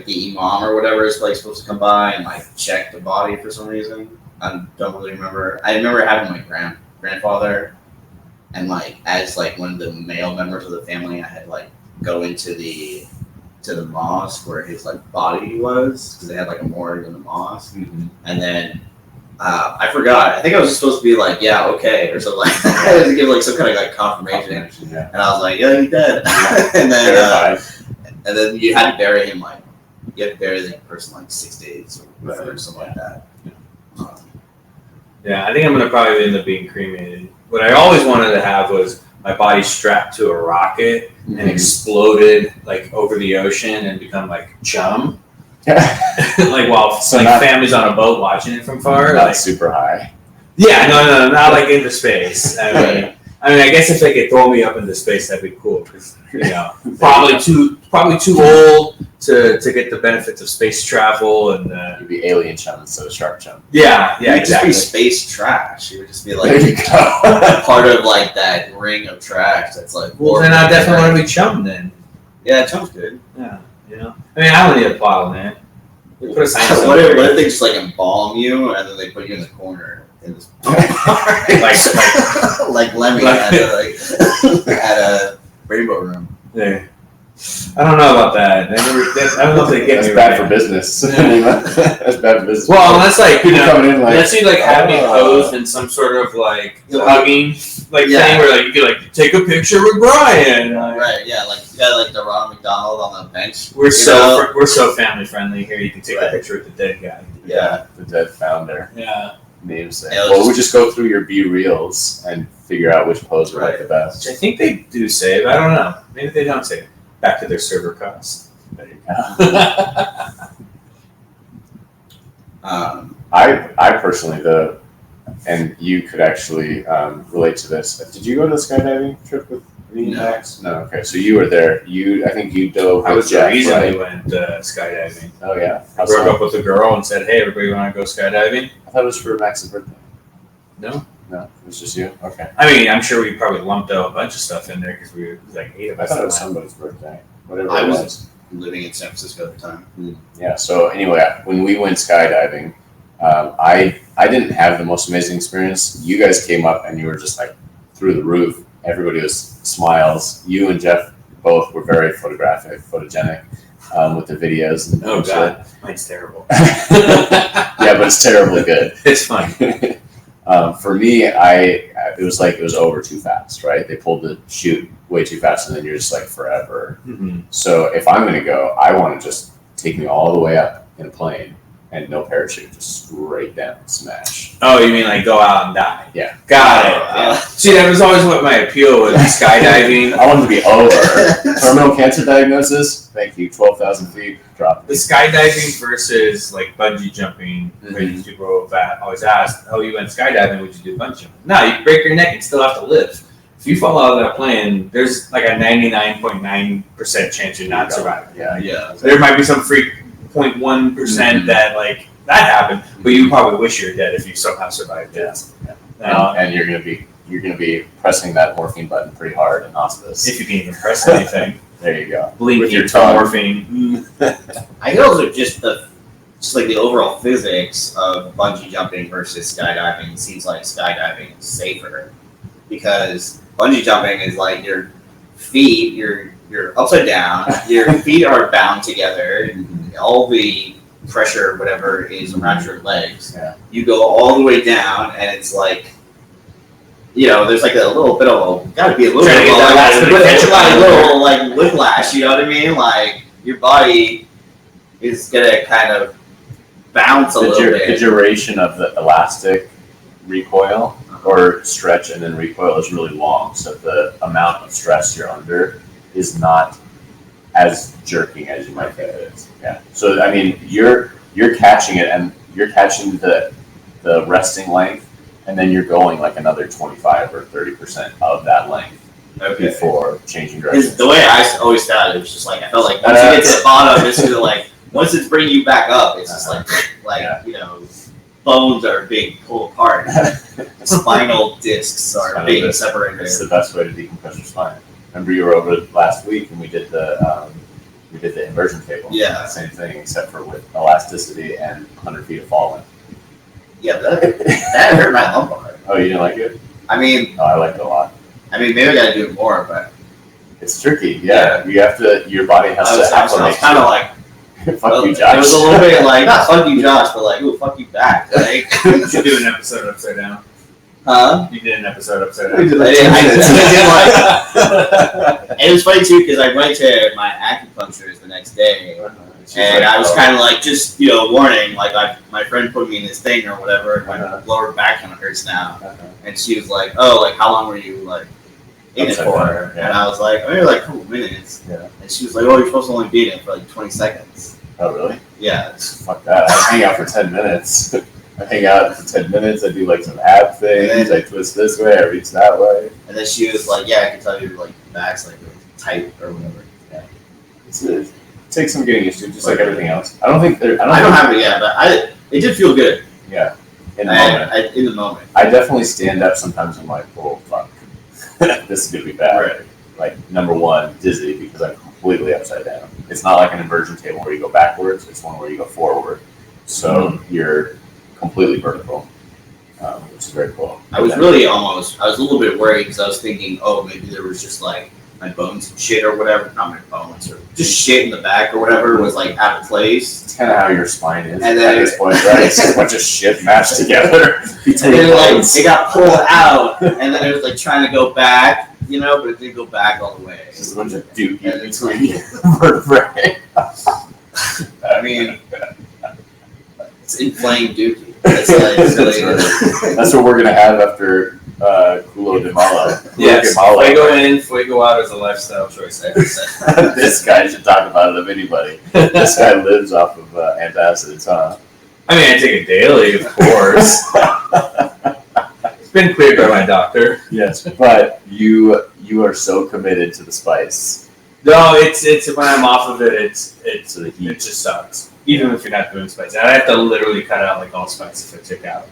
[SPEAKER 1] the imam or whatever is like supposed to come by and like check the body for some reason. I don't really remember. I remember having my grandfather, and like as like one of the male members of the family, I had like go into the mosque where his like body was, because they had like a morgue in the mosque, and then I forgot. I think I was just supposed to be like, yeah, okay, or something. Like I had to give like some kind of like confirmation,
[SPEAKER 2] Yeah.
[SPEAKER 1] and I was like, yeah, he's dead. and then you had to bury him like you had to bury the person like 6 days or whatever, or something like that.
[SPEAKER 3] Yeah, I think I'm gonna probably end up being cremated. What I always wanted to have was my body strapped to a rocket and exploded like over the ocean and become like chum. Like while families on a boat watching it from far.
[SPEAKER 2] Not
[SPEAKER 3] Like,
[SPEAKER 2] super high.
[SPEAKER 3] yeah, no, not like into space. I mean, I guess if they could throw me up into space, that'd be cool. Because probably too old to get the benefits of space travel and.
[SPEAKER 2] You'd be alien chum instead of shark chum.
[SPEAKER 3] Yeah,
[SPEAKER 1] You would
[SPEAKER 3] exactly.
[SPEAKER 1] just be space trash. You would just be
[SPEAKER 2] There
[SPEAKER 1] like
[SPEAKER 2] you go.
[SPEAKER 1] part of like that ring of trash that's like.
[SPEAKER 3] Well, then I definitely want to be chum then.
[SPEAKER 1] Yeah, it sounds good.
[SPEAKER 3] Yeah, you know. I mean, I don't need a plow, man. We put a sign
[SPEAKER 1] What if they just like embalm you and then they put you in the corner in this like Lemmy at a rainbow room?
[SPEAKER 3] Yeah. I don't know about that. I don't know if they get
[SPEAKER 2] That's
[SPEAKER 3] me
[SPEAKER 2] bad
[SPEAKER 3] right
[SPEAKER 2] for
[SPEAKER 3] now.
[SPEAKER 2] business. That's bad for business.
[SPEAKER 3] Well, unless like
[SPEAKER 2] people coming in like,
[SPEAKER 3] unless you like have me
[SPEAKER 2] oh.
[SPEAKER 3] posed in some sort of like
[SPEAKER 1] Yeah.
[SPEAKER 3] hugging like thing where like you could like take a picture with Brian. Like,
[SPEAKER 1] Right, yeah, like you got like the Ronald McDonald on the bench.
[SPEAKER 3] we're so family friendly here. You can take a
[SPEAKER 1] Right.
[SPEAKER 3] picture with the dead guy.
[SPEAKER 1] Yeah.
[SPEAKER 2] the dead founder.
[SPEAKER 3] Yeah.
[SPEAKER 2] Namesake.
[SPEAKER 1] Yeah,
[SPEAKER 2] Well, we just go through your B reels and figure out which pose are like the best.
[SPEAKER 3] Which I think they do save. I don't know. Maybe they don't save. Back to their server costs.
[SPEAKER 2] There you go. I personally and you could actually relate to this. Did you go to the skydiving trip with me and Max? No. Okay, so you were there. I think you dove.
[SPEAKER 3] I
[SPEAKER 2] with
[SPEAKER 3] was the
[SPEAKER 2] Jeff,
[SPEAKER 3] reason
[SPEAKER 2] right?
[SPEAKER 3] we went skydiving.
[SPEAKER 2] Oh yeah.
[SPEAKER 3] I broke up with a girl and said, "Hey, everybody, want to go skydiving?"
[SPEAKER 2] I thought it was for Max's birthday.
[SPEAKER 3] No.
[SPEAKER 2] No, it was just you. Okay.
[SPEAKER 3] I mean, I'm sure we probably lumped a bunch of stuff in there because we were like 8 of
[SPEAKER 2] I
[SPEAKER 3] us.
[SPEAKER 2] thought it was
[SPEAKER 3] that went.
[SPEAKER 2] somebody's birthday. Whatever
[SPEAKER 1] I
[SPEAKER 2] it
[SPEAKER 1] was-
[SPEAKER 2] was.
[SPEAKER 1] Living in San Francisco at the time.
[SPEAKER 2] Yeah. So anyway, when we went skydiving, I didn't have the most amazing experience. You guys came up and you were just like through the roof. Everybody was smiles. You and Jeff both were very photogenic with the videos. And
[SPEAKER 3] Oh
[SPEAKER 2] and
[SPEAKER 3] God, mine's terrible.
[SPEAKER 2] shit. Yeah, but it's terribly good.
[SPEAKER 3] It's fun.
[SPEAKER 2] For me, it was over too fast. Right? They pulled the chute way too fast, and then you're just like forever.
[SPEAKER 3] Mm-hmm.
[SPEAKER 2] So if I'm gonna go, I want to just take me all the way up in a plane and no parachute, just straight down, smash.
[SPEAKER 3] Oh, you mean like go out and die?
[SPEAKER 2] Yeah.
[SPEAKER 3] Got it.
[SPEAKER 1] Yeah.
[SPEAKER 3] See, that was always what my appeal was: skydiving.
[SPEAKER 2] I want it to be over. Terminal cancer diagnosis. Thank you. 12,000 feet. Drop.
[SPEAKER 3] The skydiving versus like bungee jumping, where
[SPEAKER 2] Mhm.
[SPEAKER 3] these people always ask, "Oh, you went skydiving? Would you do bungee jumping?" No, you break your neck and still have to live. If you fall out of that plane, there's like a 99.9% chance you're not surviving.
[SPEAKER 2] Yeah.
[SPEAKER 1] Yeah.
[SPEAKER 3] There might be some freak 0.1% that like that happened, but you probably wish you're dead if you somehow survived it.
[SPEAKER 2] And you're gonna be pressing that morphine button pretty hard in hospice.
[SPEAKER 3] If you can even press anything,
[SPEAKER 2] There you go.
[SPEAKER 3] blinking
[SPEAKER 2] With your
[SPEAKER 3] for
[SPEAKER 2] tongue.
[SPEAKER 3] morphine.
[SPEAKER 1] I think also just like the overall physics of bungee jumping versus skydiving seems like skydiving is safer because bungee jumping is like your feet, you're upside down, your feet are bound together, all the pressure, whatever, is around your legs.
[SPEAKER 2] Yeah.
[SPEAKER 1] You go all the way down, and it's like, there's like a little bit of gotta be a little
[SPEAKER 3] Trying to
[SPEAKER 1] bit of
[SPEAKER 3] get that last bit of ketchup
[SPEAKER 1] like
[SPEAKER 3] on
[SPEAKER 1] a
[SPEAKER 3] there.
[SPEAKER 1] little like whiplash. You know what I mean? Like your body is gonna kind of bounce a little
[SPEAKER 2] The
[SPEAKER 1] bit.
[SPEAKER 2] duration of the elastic recoil or stretch and then recoil is really long, so the amount of stress you're under is not as jerking as you might think it is. Yeah. So I mean, you're catching it and you're catching the resting length, and then you're going like another 25 or 30% of that length before changing direction.
[SPEAKER 1] Because the way I always felt it was just like I felt like once you get to the bottom, it's gonna like once it's bringing you back up, it's just like bones are being pulled apart, spinal discs are being separated.
[SPEAKER 2] It's the best way to decompress your spine. Remember, you were over last week and we did the inversion table.
[SPEAKER 1] Yeah.
[SPEAKER 2] Same thing, except for with elasticity and 100 feet of falling.
[SPEAKER 1] Yeah, that hurt my lumbar.
[SPEAKER 2] Oh, you didn't like it?
[SPEAKER 1] I mean,
[SPEAKER 2] Oh, I liked it a lot.
[SPEAKER 1] maybe I gotta do it more, but
[SPEAKER 2] It's tricky. Yeah. You have to. Your body has
[SPEAKER 1] I was
[SPEAKER 2] to acclimate.
[SPEAKER 1] kind of like,
[SPEAKER 2] Fuck you,
[SPEAKER 1] it
[SPEAKER 2] Josh.
[SPEAKER 1] was a little bit like not fuck you, Josh, but like, ooh, fuck you back. Like,
[SPEAKER 3] You should do an episode upside down.
[SPEAKER 1] huh?
[SPEAKER 3] You did an episode upside
[SPEAKER 2] We
[SPEAKER 3] down.
[SPEAKER 2] did
[SPEAKER 1] I
[SPEAKER 2] like
[SPEAKER 1] And it was funny too because I went to my acupuncturist the next day, and I was kind of like, just warning, like my friend put me in this thing or whatever, and my lower back kind of hurts now. And she was like, "Oh, like how long were you like in it
[SPEAKER 2] Upside
[SPEAKER 1] for?"
[SPEAKER 2] down, yeah.
[SPEAKER 1] And I was like, "Maybe like a couple minutes."
[SPEAKER 2] Yeah.
[SPEAKER 1] And she was like, "Oh, you're supposed to only be in it for like 20 seconds."
[SPEAKER 2] Oh, really?
[SPEAKER 1] Yeah. It's,
[SPEAKER 2] Fuck that. I hang out for 10 minutes. I hang out for 10 minutes. I do like some ab things. I twist this way. I reach that way.
[SPEAKER 1] and then she was like, "Yeah, I can tell your like back's like tight or whatever."
[SPEAKER 2] It takes some getting used to, just like everything else. I don't think there.
[SPEAKER 1] I don't have it yet, but it did feel good.
[SPEAKER 2] Yeah. In the moment.
[SPEAKER 1] In the moment.
[SPEAKER 2] I definitely stand up sometimes. I'm like, oh fuck, this is gonna be bad.
[SPEAKER 1] Right.
[SPEAKER 2] Like number one, dizzy because I'm completely upside down. It's not like an inversion table where you go backwards. It's one where you go forward. So you're completely vertical, which is very cool.
[SPEAKER 1] I was a little bit worried because I was thinking, oh, maybe there was just like my bones and shit or whatever. Not my bones, or just shit in the back or whatever was like out of place.
[SPEAKER 2] It's kind of how your spine is
[SPEAKER 1] And
[SPEAKER 2] at
[SPEAKER 1] then-
[SPEAKER 2] this point, right? It's just a bunch of shit matched together
[SPEAKER 1] And
[SPEAKER 2] between
[SPEAKER 1] then like
[SPEAKER 2] bones.
[SPEAKER 1] it got pulled out, and then it was like trying to go back, but it didn't go back all the way.
[SPEAKER 2] It's just a bunch of dookie between your vertebrae.
[SPEAKER 1] I mean, it's inflamed dookie. That's like,
[SPEAKER 2] That's what we're gonna have after Culo de Malo.
[SPEAKER 3] Yes,
[SPEAKER 2] Malo.
[SPEAKER 3] Fuego in, Fuego out is a lifestyle choice.
[SPEAKER 2] This guy should talk about it of anybody. This guy lives off of antacids, huh?
[SPEAKER 3] I mean, I take it daily, of course. It's been cleared by my doctor.
[SPEAKER 2] Yes, but you are so committed to the spice.
[SPEAKER 3] No, it's when I'm off of it,
[SPEAKER 2] To the heat.
[SPEAKER 3] it just sucks. Even if you're not doing spice, I have to literally cut out like all spice if I check out.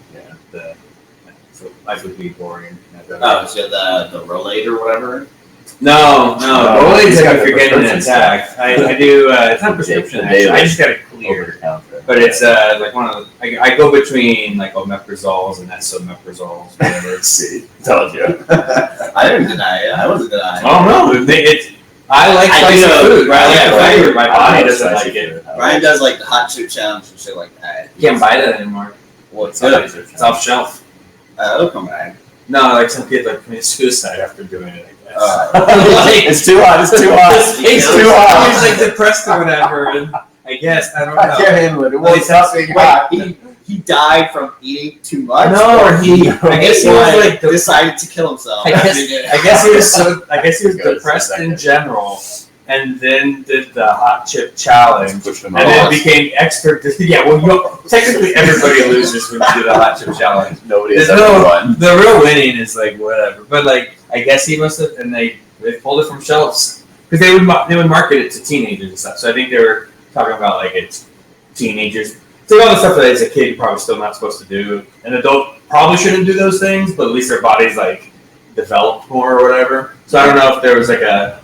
[SPEAKER 3] So life would be boring.
[SPEAKER 1] Oh, so the Rolade or whatever?
[SPEAKER 3] No, Rolaids
[SPEAKER 2] he's
[SPEAKER 3] like
[SPEAKER 2] got
[SPEAKER 3] if
[SPEAKER 2] the
[SPEAKER 3] you're getting an
[SPEAKER 2] prescription
[SPEAKER 3] attack. I do. It's not prescription.
[SPEAKER 2] The
[SPEAKER 3] Actually.
[SPEAKER 2] daily.
[SPEAKER 3] I just got it
[SPEAKER 2] Over
[SPEAKER 3] cleared.
[SPEAKER 2] the counter.
[SPEAKER 3] But it's like one of the, I go between like omeprazoles and esomeprazoles, whatever.
[SPEAKER 2] See, told you.
[SPEAKER 1] I didn't deny it. I wasn't denying it.
[SPEAKER 3] Oh no, I like
[SPEAKER 1] I
[SPEAKER 3] spicy
[SPEAKER 1] do know,
[SPEAKER 3] food.
[SPEAKER 1] right,
[SPEAKER 3] I like
[SPEAKER 1] yeah,
[SPEAKER 3] the
[SPEAKER 1] right.
[SPEAKER 3] flavor. My
[SPEAKER 2] I
[SPEAKER 3] body
[SPEAKER 2] love
[SPEAKER 3] doesn't
[SPEAKER 2] spicy
[SPEAKER 3] like it.
[SPEAKER 2] food.
[SPEAKER 1] Brian does like the hot chip challenge and shit like that.
[SPEAKER 3] You can't buy that anymore.
[SPEAKER 1] Well, it's
[SPEAKER 3] Good.
[SPEAKER 1] good.
[SPEAKER 3] It's off shelf.
[SPEAKER 1] It'll come back.
[SPEAKER 3] No, like some kid like committed suicide after doing it. I guess.
[SPEAKER 2] It's too hot. It's too hot. It's too
[SPEAKER 3] He's
[SPEAKER 2] hot.
[SPEAKER 3] like depressed or whatever. And I guess I don't know.
[SPEAKER 2] I can't handle it. It
[SPEAKER 3] Well,
[SPEAKER 2] won't stop being hot.
[SPEAKER 1] Wait, he died from eating too much?
[SPEAKER 3] No,
[SPEAKER 1] or he
[SPEAKER 3] I guess he was like
[SPEAKER 1] decided to kill himself.
[SPEAKER 3] I guess he was
[SPEAKER 2] Good.
[SPEAKER 3] depressed in general, and then did the hot chip challenge,
[SPEAKER 2] Push them
[SPEAKER 3] and then
[SPEAKER 2] off.
[SPEAKER 3] became expert. Yeah, well, technically everybody loses when you do the hot chip challenge.
[SPEAKER 2] Nobody has
[SPEAKER 3] There's
[SPEAKER 2] ever
[SPEAKER 3] no-
[SPEAKER 2] won.
[SPEAKER 3] The real winning is like whatever, but like I guess he must have, and they pulled it from shelves because they would market it to teenagers and stuff. So I think they were talking about like it's teenagers. So all the stuff that as a kid you're probably still not supposed to do. An adult probably shouldn't do those things, but at least their body's like developed more or whatever. So I don't know if there was like I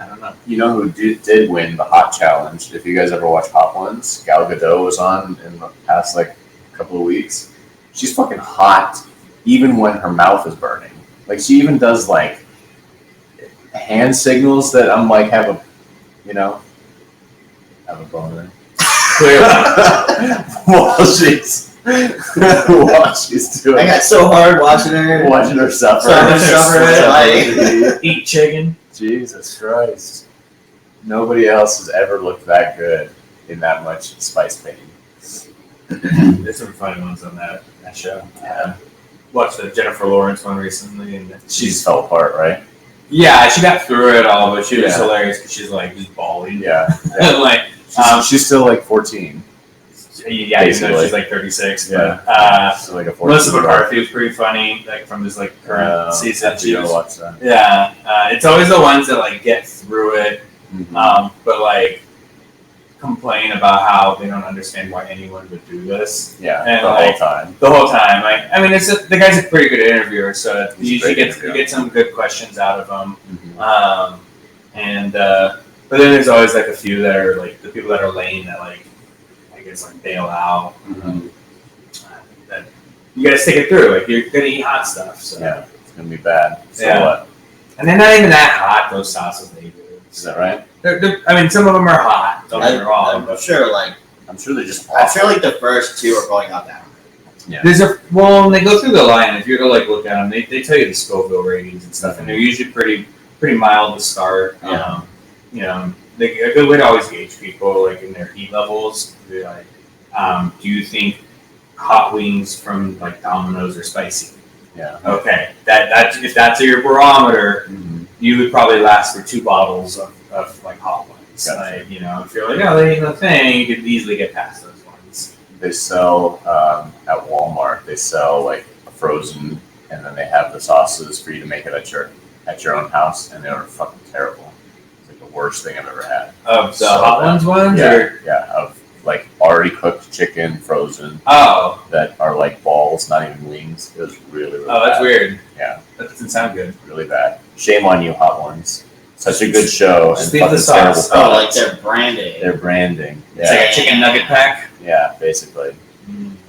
[SPEAKER 3] don't know.
[SPEAKER 2] You know who did win the hot challenge? If you guys ever watch Hot Ones, Gal Gadot was on in the past like couple of weeks. She's fucking hot, even when her mouth is burning. Like she even does like hand signals that I'm like have a boner.
[SPEAKER 3] Clearly.
[SPEAKER 2] while she's doing
[SPEAKER 1] I got so hard watching her.
[SPEAKER 2] watching her suffer.
[SPEAKER 1] Suffer,
[SPEAKER 3] Eat chicken.
[SPEAKER 2] Jesus Christ. Nobody else has ever looked that good in that much spice pain.
[SPEAKER 3] There's some funny ones on that show.
[SPEAKER 2] Yeah.
[SPEAKER 3] Watched the Jennifer Lawrence one recently, and
[SPEAKER 2] She just fell apart, right?
[SPEAKER 3] yeah, she got through it all, but she was
[SPEAKER 2] Yeah.
[SPEAKER 3] hilarious because she's like just bawling.
[SPEAKER 2] Yeah.
[SPEAKER 3] And like
[SPEAKER 2] She's still like 14.
[SPEAKER 3] yeah, even though
[SPEAKER 2] Basically.
[SPEAKER 3] she's like 36.
[SPEAKER 2] Yeah.
[SPEAKER 3] But,
[SPEAKER 2] She's like a 14.
[SPEAKER 3] Melissa McCarthy was pretty funny, like from this like current season. She
[SPEAKER 2] You
[SPEAKER 3] was,
[SPEAKER 2] watch that.
[SPEAKER 3] yeah, it's always the ones that like get through it, but like complain about how they don't understand why anyone would do this.
[SPEAKER 2] Yeah,
[SPEAKER 3] and
[SPEAKER 2] the
[SPEAKER 3] like,
[SPEAKER 2] whole time.
[SPEAKER 3] The whole time, like I mean, the guy's a pretty good interviewer, so
[SPEAKER 2] He's a
[SPEAKER 3] you usually
[SPEAKER 2] great
[SPEAKER 3] you
[SPEAKER 2] interviewer.
[SPEAKER 3] get some good questions out of him.
[SPEAKER 2] Mhm.
[SPEAKER 3] But then there's always like a few that are like the people that are lame that like I guess like bail out.
[SPEAKER 2] Mhm.
[SPEAKER 3] That you gotta stick it through. Like you're gonna eat hot stuff. So
[SPEAKER 2] Yeah, it's gonna be bad. So
[SPEAKER 3] Yeah.
[SPEAKER 2] what?
[SPEAKER 3] and they're not even that hot. Those sauces they do.
[SPEAKER 2] Is that right?
[SPEAKER 3] I mean, some of them are hot. Don't get me wrong.
[SPEAKER 1] I'm
[SPEAKER 3] But
[SPEAKER 1] sure, like
[SPEAKER 2] I'm sure they're just.
[SPEAKER 1] I feel like the first two are going up down.
[SPEAKER 3] there's when they go through the line, if you're to like look at them, they tell you the Scoville ratings and stuff, and they're usually pretty mild to start.
[SPEAKER 2] Yeah.
[SPEAKER 3] You know, a good way to always gauge people like in their heat levels. Be like, do you think hot wings from like Domino's are spicy?
[SPEAKER 2] Yeah.
[SPEAKER 3] Okay, that if that's your barometer,
[SPEAKER 2] Mhm.
[SPEAKER 3] you would probably last for 2 bottles of like hot ones.
[SPEAKER 2] Gotcha.
[SPEAKER 3] Like, you know, if you're like, oh, they ain't no thing, you could easily get past those ones.
[SPEAKER 2] They sell at Walmart. They sell like a frozen, and then they have the sauces for you to make it at your own house, and they are fucking terrible. It's like the worst thing I've ever had.
[SPEAKER 3] Of the
[SPEAKER 2] So
[SPEAKER 3] hot
[SPEAKER 2] bad.
[SPEAKER 3] ones,
[SPEAKER 2] Yeah,
[SPEAKER 3] or
[SPEAKER 2] yeah, of like already cooked chicken, frozen,
[SPEAKER 3] oh,
[SPEAKER 2] that are like balls, not even wings. It was really, really
[SPEAKER 3] that's
[SPEAKER 2] bad.
[SPEAKER 3] weird.
[SPEAKER 2] Yeah.
[SPEAKER 3] That doesn't sound good.
[SPEAKER 2] Really bad. Shame on you, Hot Ones. such a good show.
[SPEAKER 3] Just
[SPEAKER 2] And
[SPEAKER 3] leave the
[SPEAKER 2] fucking terrible
[SPEAKER 3] sauce.
[SPEAKER 1] Oh, like
[SPEAKER 2] products.
[SPEAKER 1] their branding.
[SPEAKER 2] Their branding.
[SPEAKER 3] It's
[SPEAKER 2] Yeah,
[SPEAKER 3] like a chicken nugget pack.
[SPEAKER 2] yeah, basically.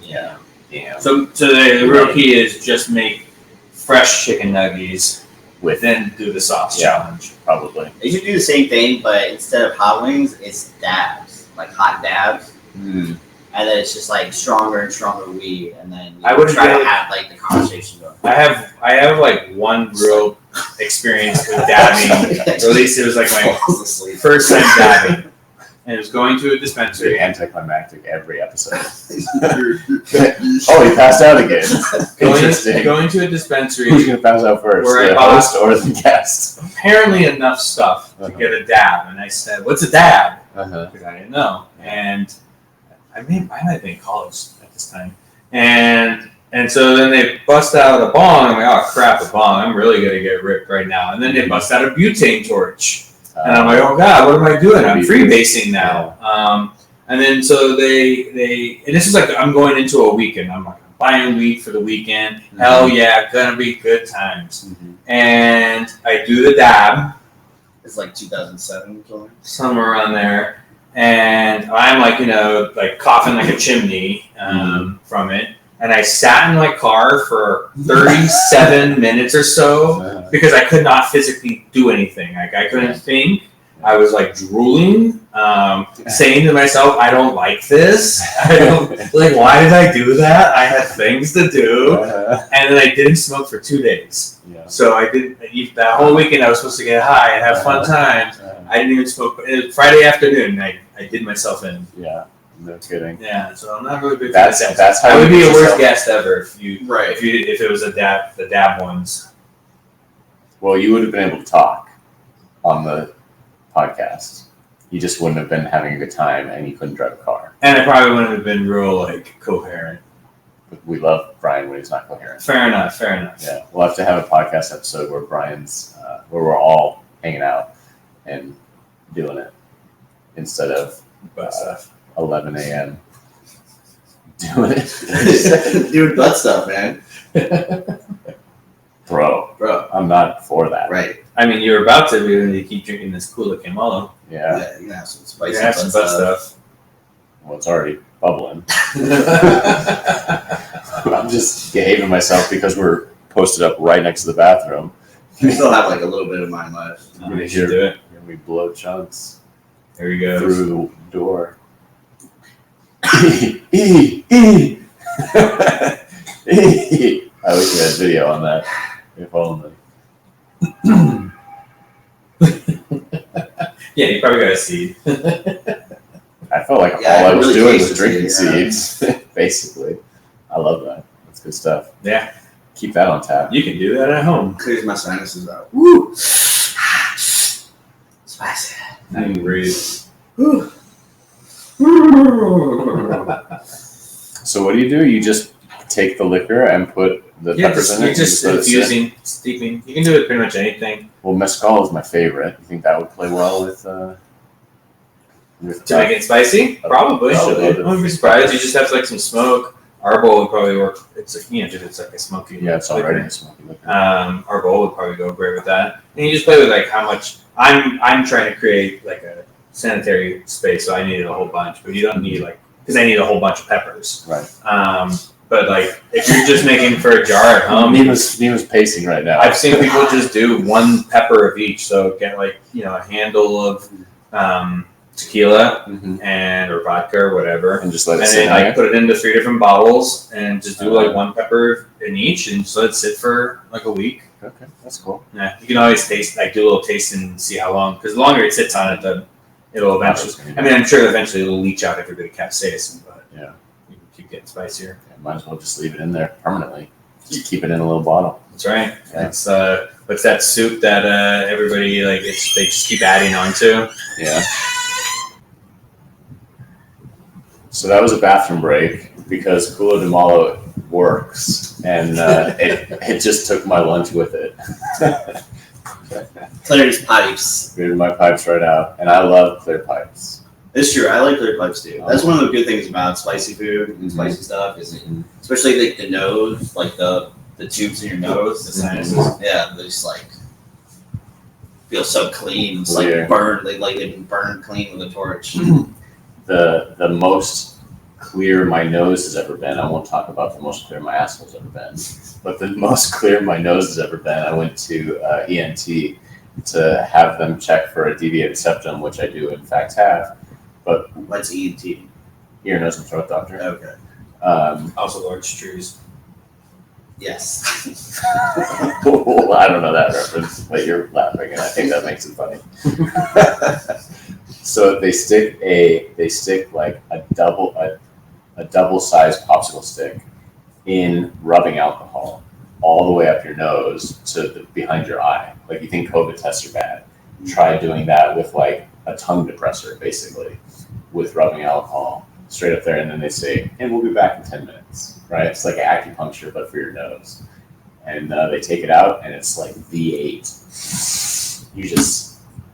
[SPEAKER 1] Yeah.
[SPEAKER 2] Damn.
[SPEAKER 3] So the real key is just make fresh chicken nuggies, then do the sauce challenge.
[SPEAKER 2] Probably.
[SPEAKER 1] They should do the same thing, but instead of hot wings, it's dabs, like hot dabs.
[SPEAKER 2] Mm.
[SPEAKER 1] And then it's just like stronger and stronger weed, and then
[SPEAKER 3] I would
[SPEAKER 1] try
[SPEAKER 3] really-
[SPEAKER 1] to have like the conversation going.
[SPEAKER 3] I have like one real experience with dabbing. Or at least it was like my
[SPEAKER 1] Falls asleep.
[SPEAKER 3] first time dabbing. And it was going to a dispensary.
[SPEAKER 2] Very anticlimactic every episode. Oh, he passed out again. Interesting.
[SPEAKER 3] Going to a dispensary,
[SPEAKER 2] Who's gonna pass out first,
[SPEAKER 3] Where I
[SPEAKER 2] the
[SPEAKER 3] bought-
[SPEAKER 2] host or the guest?
[SPEAKER 3] apparently enough stuff to get a dab. And I said, "What's a dab?"
[SPEAKER 2] Uh-huh.
[SPEAKER 3] Because I didn't know. And I might have been in college at this time. And so then they bust out a bong. I'm like, oh crap, a bong. I'm really gonna get ripped right now. And then they bust out a butane torch. And I'm like, oh god, what am I doing? I'm freebasing now. And then so they and this is like I'm going into a weekend. I'm like, I'm buying weed for the weekend.
[SPEAKER 2] Mhm.
[SPEAKER 3] Hell yeah, gonna be good times.
[SPEAKER 2] Mhm.
[SPEAKER 3] And I do the dab
[SPEAKER 1] It's like 2007.
[SPEAKER 3] somewhere around there, and I'm like, like coughing like a chimney from it. And I sat in my car for 37 minutes or so
[SPEAKER 2] Uh-huh.
[SPEAKER 3] because I could not physically do anything. Like I couldn't think. I was like drooling, saying to myself, "I don't like this. I don't like. Why did I do that? I had things to do."
[SPEAKER 2] Uh-huh.
[SPEAKER 3] And then I didn't smoke for 2 days.
[SPEAKER 2] Yeah.
[SPEAKER 3] So I did that whole weekend. I was supposed to get high and have fun times. I didn't even smoke. It was Friday afternoon. I did myself in.
[SPEAKER 2] Yeah. No kidding.
[SPEAKER 3] Yeah. So I'm not really big.
[SPEAKER 2] That's how
[SPEAKER 3] I would
[SPEAKER 2] you
[SPEAKER 3] be a
[SPEAKER 2] get
[SPEAKER 3] worse
[SPEAKER 2] yourself-
[SPEAKER 3] guest ever
[SPEAKER 1] Right.
[SPEAKER 3] if it was the dab ones.
[SPEAKER 2] Well, you would have been able to talk on the podcast. You just wouldn't have been having a good time, and you couldn't drive a car.
[SPEAKER 3] And I probably wouldn't have been real like coherent.
[SPEAKER 2] But we love Brian when he's not coherent.
[SPEAKER 3] Fair enough.
[SPEAKER 2] Yeah, we'll have to have a podcast episode where where we're all hanging out and doing it instead of
[SPEAKER 3] But stuff.
[SPEAKER 2] 11 a.m. doing it.
[SPEAKER 1] Doing butt stuff, man.
[SPEAKER 2] Bro, I'm not for that.
[SPEAKER 1] Right.
[SPEAKER 3] I mean, you're about to when you keep drinking this Kula Kamalo.
[SPEAKER 2] Yeah,
[SPEAKER 1] Yeah, you can have some spicy
[SPEAKER 3] You're gonna have some butt stuff.
[SPEAKER 2] well, it's already bubbling. I'm just behaving myself because we're posted up right next to the bathroom.
[SPEAKER 1] I still have like a little bit of mine left.
[SPEAKER 2] I'm gonna
[SPEAKER 3] You should do it.
[SPEAKER 2] and we blow chunks
[SPEAKER 3] There you go.
[SPEAKER 2] through the door. I wish we had video on that. If only.
[SPEAKER 3] Yeah, you probably got a seed.
[SPEAKER 2] I felt like
[SPEAKER 1] Yeah,
[SPEAKER 2] all
[SPEAKER 1] I
[SPEAKER 2] I was
[SPEAKER 1] really
[SPEAKER 2] doing was
[SPEAKER 1] tasted
[SPEAKER 2] drinking
[SPEAKER 1] it, yeah.
[SPEAKER 2] seeds, basically. I love that. That's good stuff.
[SPEAKER 3] Yeah,
[SPEAKER 2] Keep that on tap.
[SPEAKER 3] you can do that at home.
[SPEAKER 1] Clears my sinuses out. Woo! Spicy.
[SPEAKER 3] Now you can breathe.
[SPEAKER 1] Woo.
[SPEAKER 2] So what do? You just take the liquor and put the peppers in it?
[SPEAKER 3] You're
[SPEAKER 2] and
[SPEAKER 3] just
[SPEAKER 2] let it sit?
[SPEAKER 3] infusing, steeping. You can do it pretty much anything.
[SPEAKER 2] Well, mezcal is my favorite. You think that would play well with
[SPEAKER 3] To make it spicy? Probably.
[SPEAKER 2] Oh,
[SPEAKER 3] I wouldn't be surprised. You just have like some smoke. Arbol would probably work. It's like, just it's like a smoky.
[SPEAKER 2] Yeah, it's already
[SPEAKER 3] liquor.
[SPEAKER 2] a smoky liquor.
[SPEAKER 3] Arbol would probably go great with that. And you just play with like how much. I'm trying to create like a sanitary space, so I needed a whole bunch. But you don't need because I need a whole bunch of peppers.
[SPEAKER 2] Right.
[SPEAKER 3] But like if you're just making for a jar at home,
[SPEAKER 2] Nima's pacing right now.
[SPEAKER 3] I've seen people just do one pepper of each. So get a handle of tequila
[SPEAKER 2] Mhm.
[SPEAKER 3] or vodka or whatever.
[SPEAKER 2] And just let it
[SPEAKER 3] And
[SPEAKER 2] sit
[SPEAKER 3] then
[SPEAKER 2] there.
[SPEAKER 3] put it into 3 different bottles and just do one pepper in each and just let it sit for like a week.
[SPEAKER 2] Okay, that's cool.
[SPEAKER 3] Yeah, you can always taste, do a little taste and see how long, because the longer it sits on it, it'll eventually, I mean, I'm sure eventually it'll leach out everybody capsaicin, but
[SPEAKER 2] Yeah.
[SPEAKER 3] you can keep getting spicier.
[SPEAKER 2] Yeah, might as well just leave it in there permanently. Just keep it in a little bottle.
[SPEAKER 3] That's right.
[SPEAKER 2] Yeah.
[SPEAKER 3] It's, what's that soup that everybody, they just keep adding on to?
[SPEAKER 2] Yeah. So that was a bathroom break because Culo de Malo works, and it just took my lunch with it.
[SPEAKER 1] Clears pipes.
[SPEAKER 2] Cleared my pipes right out, and I love clear pipes.
[SPEAKER 1] It's true. I like clear pipes too. That's one of the good things about spicy food and
[SPEAKER 2] Mhm.
[SPEAKER 1] spicy stuff is especially like the nose, like the tubes in your nose, the sinuses. Yeah, they're just like feels so clean. It's
[SPEAKER 2] Clear.
[SPEAKER 1] like burned, like they've been burned clean with a torch.
[SPEAKER 2] The most clear my nose has ever been. I won't talk about the most clear my asshole's ever been, but the most clear my nose has ever been. I went to ENT to have them check for a deviated septum, which I do in fact have. But
[SPEAKER 1] What's ENT?
[SPEAKER 2] ear, nose, and throat doctor.
[SPEAKER 1] Okay.
[SPEAKER 3] Also large trees.
[SPEAKER 1] Yes.
[SPEAKER 2] Well, I don't know that reference, but you're laughing, and I think that makes it funny. So they stick like a double sized popsicle stick in rubbing alcohol all the way up your nose to behind your eye. Like, you think COVID tests are bad. Try doing that with like a tongue depressor, basically, with rubbing alcohol straight up there, and then they say, and we'll be back in 10 minutes, right? It's like acupuncture, but for your nose. And they take it out, and it's like V8.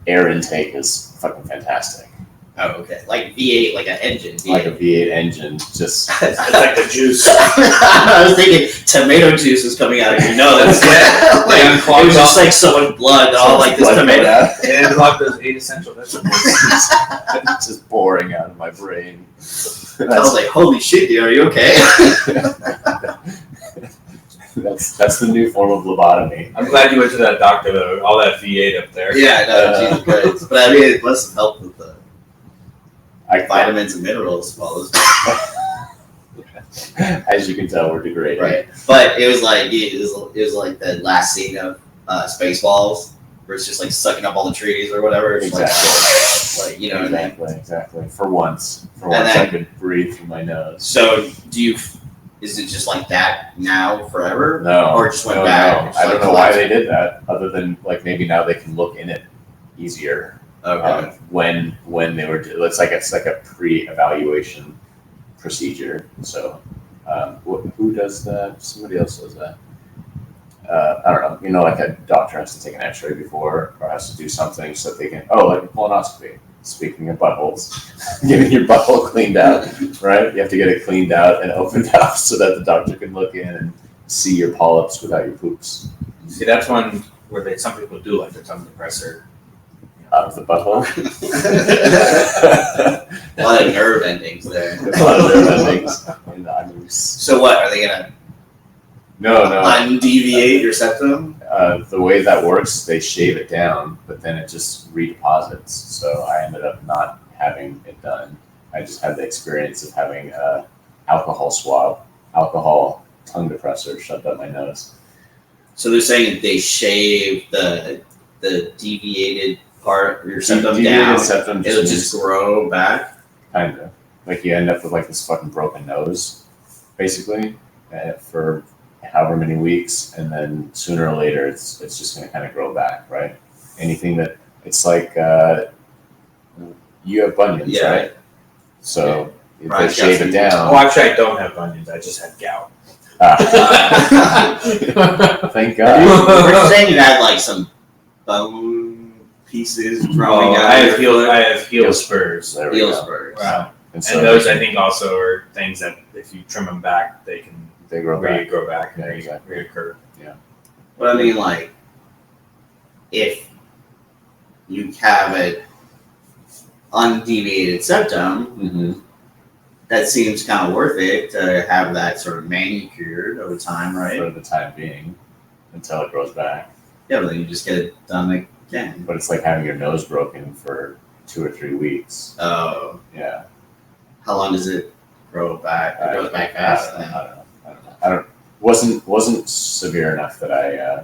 [SPEAKER 2] Air intake is fucking fantastic.
[SPEAKER 1] Oh, okay. Like V8, like an engine. V8.
[SPEAKER 2] Like a V8 engine, just
[SPEAKER 3] It's like the juice.
[SPEAKER 1] I was thinking tomato juice was coming out of your nose.
[SPEAKER 3] Yeah.
[SPEAKER 1] Like,
[SPEAKER 3] Yeah,
[SPEAKER 1] it was just like so much blood, all like this
[SPEAKER 2] blood
[SPEAKER 1] tomato.
[SPEAKER 3] And unlock those 8 essential vegetables.
[SPEAKER 2] just pouring out of my brain.
[SPEAKER 1] I was like, holy shit, dude, are you okay?
[SPEAKER 2] That's the new form of lobotomy.
[SPEAKER 3] I'm glad you went to that doctor though. All that V8 up there.
[SPEAKER 1] Yeah, no, Jesus Christ. But I mean, it must have helped with the vitamins and minerals. Well,
[SPEAKER 2] as you can tell, we're degrading.
[SPEAKER 1] right. But it was like like the last scene of Spaceballs, where it's just like sucking up all the trees or whatever. It's
[SPEAKER 2] Exactly.
[SPEAKER 1] Like you know what I mean?
[SPEAKER 2] Exactly. For once,
[SPEAKER 1] And
[SPEAKER 2] I
[SPEAKER 1] then-
[SPEAKER 2] could breathe through my nose.
[SPEAKER 1] So is it just like that now forever?
[SPEAKER 2] No,
[SPEAKER 1] Or it just went
[SPEAKER 2] no,
[SPEAKER 1] back?
[SPEAKER 2] no.
[SPEAKER 1] It's
[SPEAKER 2] I don't
[SPEAKER 1] like
[SPEAKER 2] know why
[SPEAKER 1] collapsed?
[SPEAKER 2] they did that, other than like maybe now they can look in it easier.
[SPEAKER 1] Okay.
[SPEAKER 2] When they were, it's like a pre-evaluation procedure. So, who does that? Somebody else does that. I don't know. You know, like a doctor has to take an X-ray before, or has to do something so that they can. Oh, like a colonoscopy. Speaking of buttholes, getting your butthole cleaned out, right? You have to get it cleaned out and opened up so that the doctor can look in and see your polyps without your poops.
[SPEAKER 3] See, that's one where some people do like the tongue depressor.
[SPEAKER 2] Out of the butthole.
[SPEAKER 1] A lot of nerve endings there.
[SPEAKER 2] A lot of nerve endings. And I'm
[SPEAKER 1] So what, are they gonna
[SPEAKER 2] No.
[SPEAKER 1] undeviate your septum?
[SPEAKER 2] The way that works, they shave it down, but then it just redeposits. So I ended up not having it done. I just had the experience of having alcohol tongue depressor shoved up my nose.
[SPEAKER 1] So they're saying they shave the deviated part of your septum
[SPEAKER 2] Deviated
[SPEAKER 1] down.
[SPEAKER 2] septum
[SPEAKER 1] It'll
[SPEAKER 2] just
[SPEAKER 1] just grow back.
[SPEAKER 2] kind of like you end up with like this fucking broken nose, basically, for however many weeks, and then sooner or later it's just going to kind of grow back, right? Anything that it's like you have bunions,
[SPEAKER 1] Yeah.
[SPEAKER 2] right? So if
[SPEAKER 1] Right,
[SPEAKER 2] they shave it
[SPEAKER 3] Oh,
[SPEAKER 2] down.
[SPEAKER 3] actually, I don't have bunions. I just had gout.
[SPEAKER 2] Thank
[SPEAKER 1] We're
[SPEAKER 2] God.
[SPEAKER 1] saying you had like some bone pieces growing
[SPEAKER 3] Oh,
[SPEAKER 1] out.
[SPEAKER 3] I
[SPEAKER 1] of
[SPEAKER 3] have
[SPEAKER 1] your
[SPEAKER 3] heel
[SPEAKER 1] foot.
[SPEAKER 3] spurs.
[SPEAKER 2] There we go.
[SPEAKER 1] Heelsburgs.
[SPEAKER 3] Wow.
[SPEAKER 2] And so
[SPEAKER 3] And those, I think, also are things that if you trim them back, they can
[SPEAKER 2] they grow back.
[SPEAKER 3] regrow back and
[SPEAKER 2] Yeah, exactly.
[SPEAKER 3] reoccur.
[SPEAKER 1] But I mean, like, if you have an undeviated septum,
[SPEAKER 2] Mm-hmm.
[SPEAKER 1] that seems kind of worth it to have that sort of manicured over time, right?
[SPEAKER 2] For the time being, until it grows back.
[SPEAKER 1] Yeah, but then you just get it done again.
[SPEAKER 2] But it's like having your nose broken for 2 or 3 weeks.
[SPEAKER 1] Oh,
[SPEAKER 2] Yeah.
[SPEAKER 1] how long does it grow back? It grows back
[SPEAKER 2] I
[SPEAKER 1] fast.
[SPEAKER 2] don't know. I don't. Wasn't severe enough that I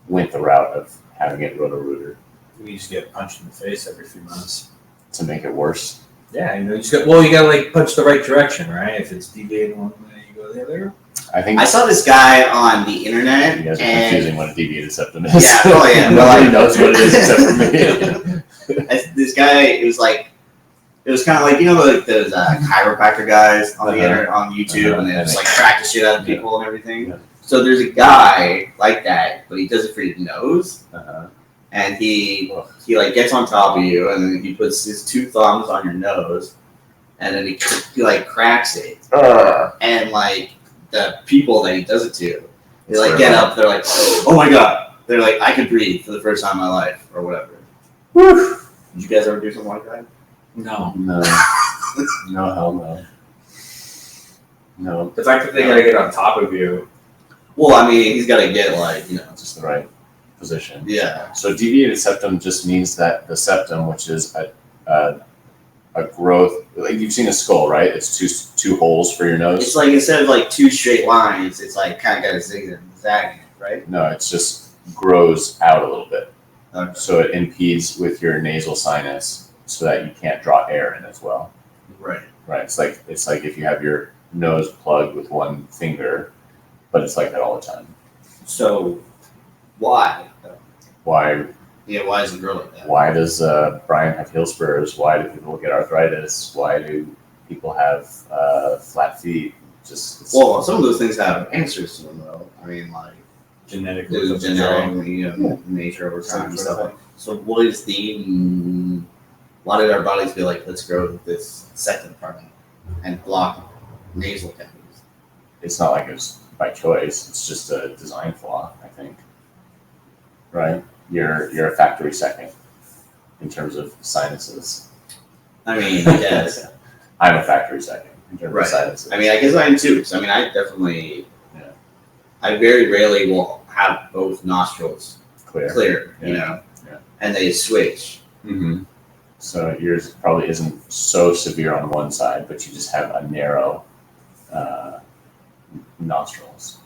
[SPEAKER 2] went the route of having it roto-rooter
[SPEAKER 3] You just get punched in the face every few months.
[SPEAKER 2] to make it worse.
[SPEAKER 3] Yeah, you just got. Well, you gotta like punch the right direction, right? If it's deviating one way, you go the other.
[SPEAKER 2] I think
[SPEAKER 1] I saw this guy on the internet,
[SPEAKER 2] you guys are
[SPEAKER 1] and
[SPEAKER 2] confusing what a deviated septum is.
[SPEAKER 1] Yeah, oh yeah,
[SPEAKER 2] Nobody
[SPEAKER 1] well,
[SPEAKER 2] knows what it is except for me.
[SPEAKER 1] this guy, it was kind of like, you know, like those chiropractor guys on the internet, on YouTube, and they just like crack the shit out of people and everything.
[SPEAKER 2] Yeah.
[SPEAKER 1] So there's a guy like that, but he does it for your nose,
[SPEAKER 2] Uh-huh.
[SPEAKER 1] and he like gets on top of you, and then he puts his 2 thumbs on your nose, and then he like cracks it, and like the people that he does it to, they like get up, they're like, oh my god, They're like, I could breathe for the first time in my life, or whatever.
[SPEAKER 2] Whew.
[SPEAKER 1] Did you guys ever do something like that?
[SPEAKER 3] No.
[SPEAKER 2] No. No, hell no. No.
[SPEAKER 3] The fact that they gotta get on top of you.
[SPEAKER 1] Well, I mean, he's got to get like,
[SPEAKER 2] Just the right position.
[SPEAKER 1] yeah.
[SPEAKER 2] So deviated septum just means that the septum, which is a growth, like you've seen a skull, right? It's two holes for your nose.
[SPEAKER 1] It's like instead of like two straight lines, it's like kind of got a zigzag, right?
[SPEAKER 2] No, it's just grows out a little bit.
[SPEAKER 1] Okay.
[SPEAKER 2] So it impedes with your nasal sinus so that you can't draw air in as well.
[SPEAKER 1] Right.
[SPEAKER 2] Right. It's like if you have your nose plugged with one finger, but it's like that all the time.
[SPEAKER 1] So, why?
[SPEAKER 2] Why?
[SPEAKER 1] Yeah, why does it grow like that?
[SPEAKER 2] Why does Brian have heel spurs? Why do people get arthritis? Why do people have flat feet?
[SPEAKER 1] Well, some of those things have answers to them, though. I mean, like
[SPEAKER 3] Genetically.
[SPEAKER 1] there's genetically, nature over time and stuff. So, what is why did our bodies be like, let's grow this second part and block nasal cavities?
[SPEAKER 2] It's not like it's by choice. It's just a design flaw, I think. Right? You're a factory second in terms of sinuses.
[SPEAKER 1] I mean, yes.
[SPEAKER 2] I'm a factory second in terms
[SPEAKER 1] Right.
[SPEAKER 2] of sinuses.
[SPEAKER 1] I mean, I guess I am too. So, I mean, I definitely, I very rarely will have both nostrils clear,
[SPEAKER 2] Yeah.
[SPEAKER 1] and they switch.
[SPEAKER 2] Mm-hmm. So yours probably isn't so severe on one side, but you just have a narrow nostrils.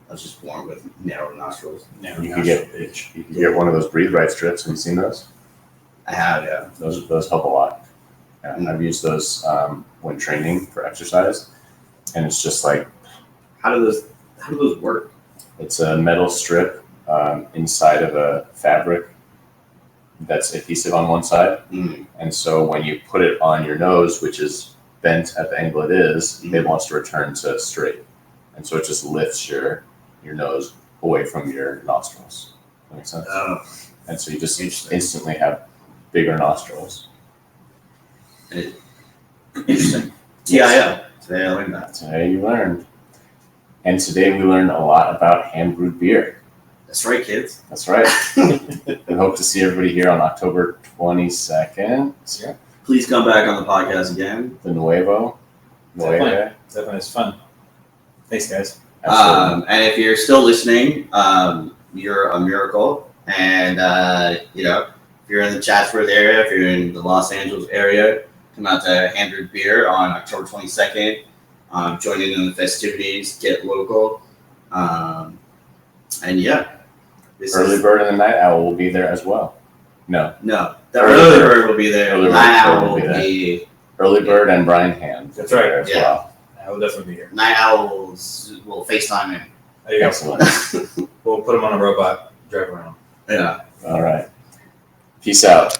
[SPEAKER 1] I was just born with narrow nostrils.
[SPEAKER 2] You could get one of those breathe right strips. Have you seen those?
[SPEAKER 1] I have, yeah.
[SPEAKER 2] Those help a lot. I've used those when training for exercise, and it's just like
[SPEAKER 1] How do those work?
[SPEAKER 2] it's a metal strip inside of a fabric that's adhesive on one side, and so when you put it on your nose, which is bent at the angle it is, it wants to return to straight, and so it just lifts your nose away from your nostrils. That makes sense.
[SPEAKER 1] Oh,
[SPEAKER 2] And so you just instantly have bigger nostrils.
[SPEAKER 1] interesting. TIL. Today I learned that.
[SPEAKER 2] Today you learned. And today we learned a lot about hand brewed beer.
[SPEAKER 1] That's right, kids.
[SPEAKER 2] That's right. We hope to see everybody here on October 22nd. Yeah.
[SPEAKER 1] Please come back on the podcast again.
[SPEAKER 2] The Nuevo.
[SPEAKER 3] Definitely, it's fun. Thanks, guys.
[SPEAKER 1] And if you're still listening, you're a miracle. And if you're in the Chatsworth area, if you're in the Los Angeles area, come out to Hamburg Beer on October 22nd. Join in the festivities. Get local.
[SPEAKER 2] Early Bird and the Night Owl will be there as well. No.
[SPEAKER 1] The early bird will be there.
[SPEAKER 2] Early
[SPEAKER 1] Night
[SPEAKER 2] Bird
[SPEAKER 1] owl
[SPEAKER 2] will be
[SPEAKER 1] will
[SPEAKER 2] there.
[SPEAKER 1] be.
[SPEAKER 2] Early Bird and Brian Hand.
[SPEAKER 3] That's right.
[SPEAKER 2] There as
[SPEAKER 1] Yeah.
[SPEAKER 2] well.
[SPEAKER 3] I will definitely be here.
[SPEAKER 1] Night owls will FaceTime in.
[SPEAKER 3] There you go.
[SPEAKER 2] Excellent.
[SPEAKER 3] We'll put them on a robot, drive around.
[SPEAKER 1] Yeah.
[SPEAKER 2] All right. Peace out.